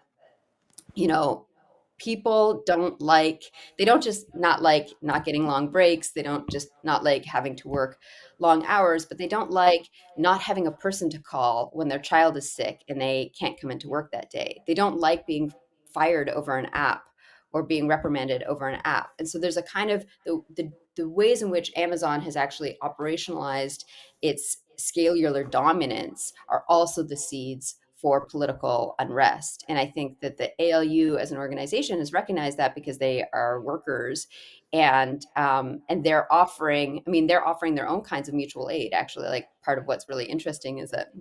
people they don't just not like not getting long breaks. They don't just not like having to work long hours, but they don't like not having a person to call when their child is sick and they can't come into work that day. They don't like being fired over an app or being reprimanded over an app. And so there's a kind of the ways in which Amazon has actually operationalized its scalular dominance are also the seeds for political unrest. And I think that the ALU as an organization has recognized that because they are workers, and they're offering their own kinds of mutual aid. Actually, like, part of what's really interesting is that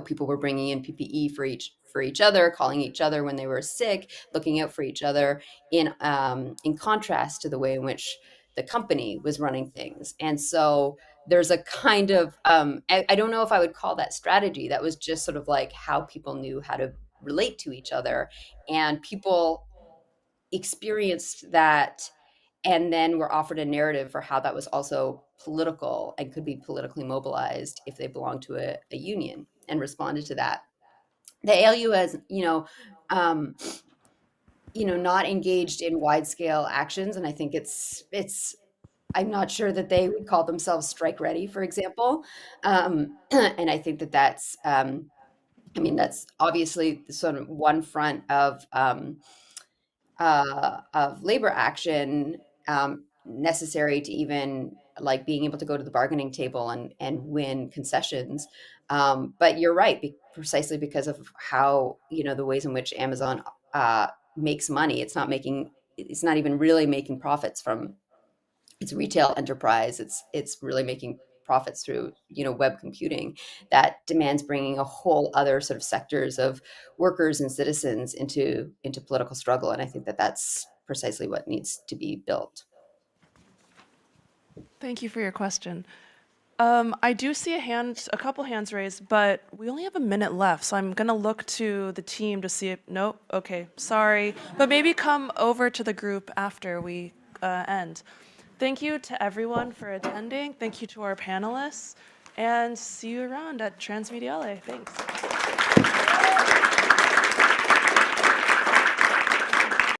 people were bringing in PPE for each other, calling each other when they were sick, looking out for each other, in contrast to the way in which the company was running things. And so there's a kind of I don't know if I would call that strategy. That was just sort of like how people knew how to relate to each other, and people experienced that, and then were offered a narrative for how that was also political and could be politically mobilized if they belonged to a union, and responded to that. The ALU has, not engaged in wide scale actions, and I think it's. I'm not sure that they would call themselves strike ready, for example, and I think that's. That's obviously sort of one front of labor action necessary to even like being able to go to the bargaining table and win concessions. But you're right, precisely because of how, the ways in which Amazon makes money. It's not even really making profits from its retail enterprise. It's really making profits through, web computing that demands bringing a whole other sort of sectors of workers and citizens into political struggle. And I think that that's precisely what needs to be built. Thank you for your question. I do see a couple hands raised, but we only have a minute left, so I'm gonna look to the team to see if, nope, okay, sorry. But maybe come over to the group after we end. Thank you to everyone for attending. Thank you to our panelists, and see you around at Transmediale. Thanks.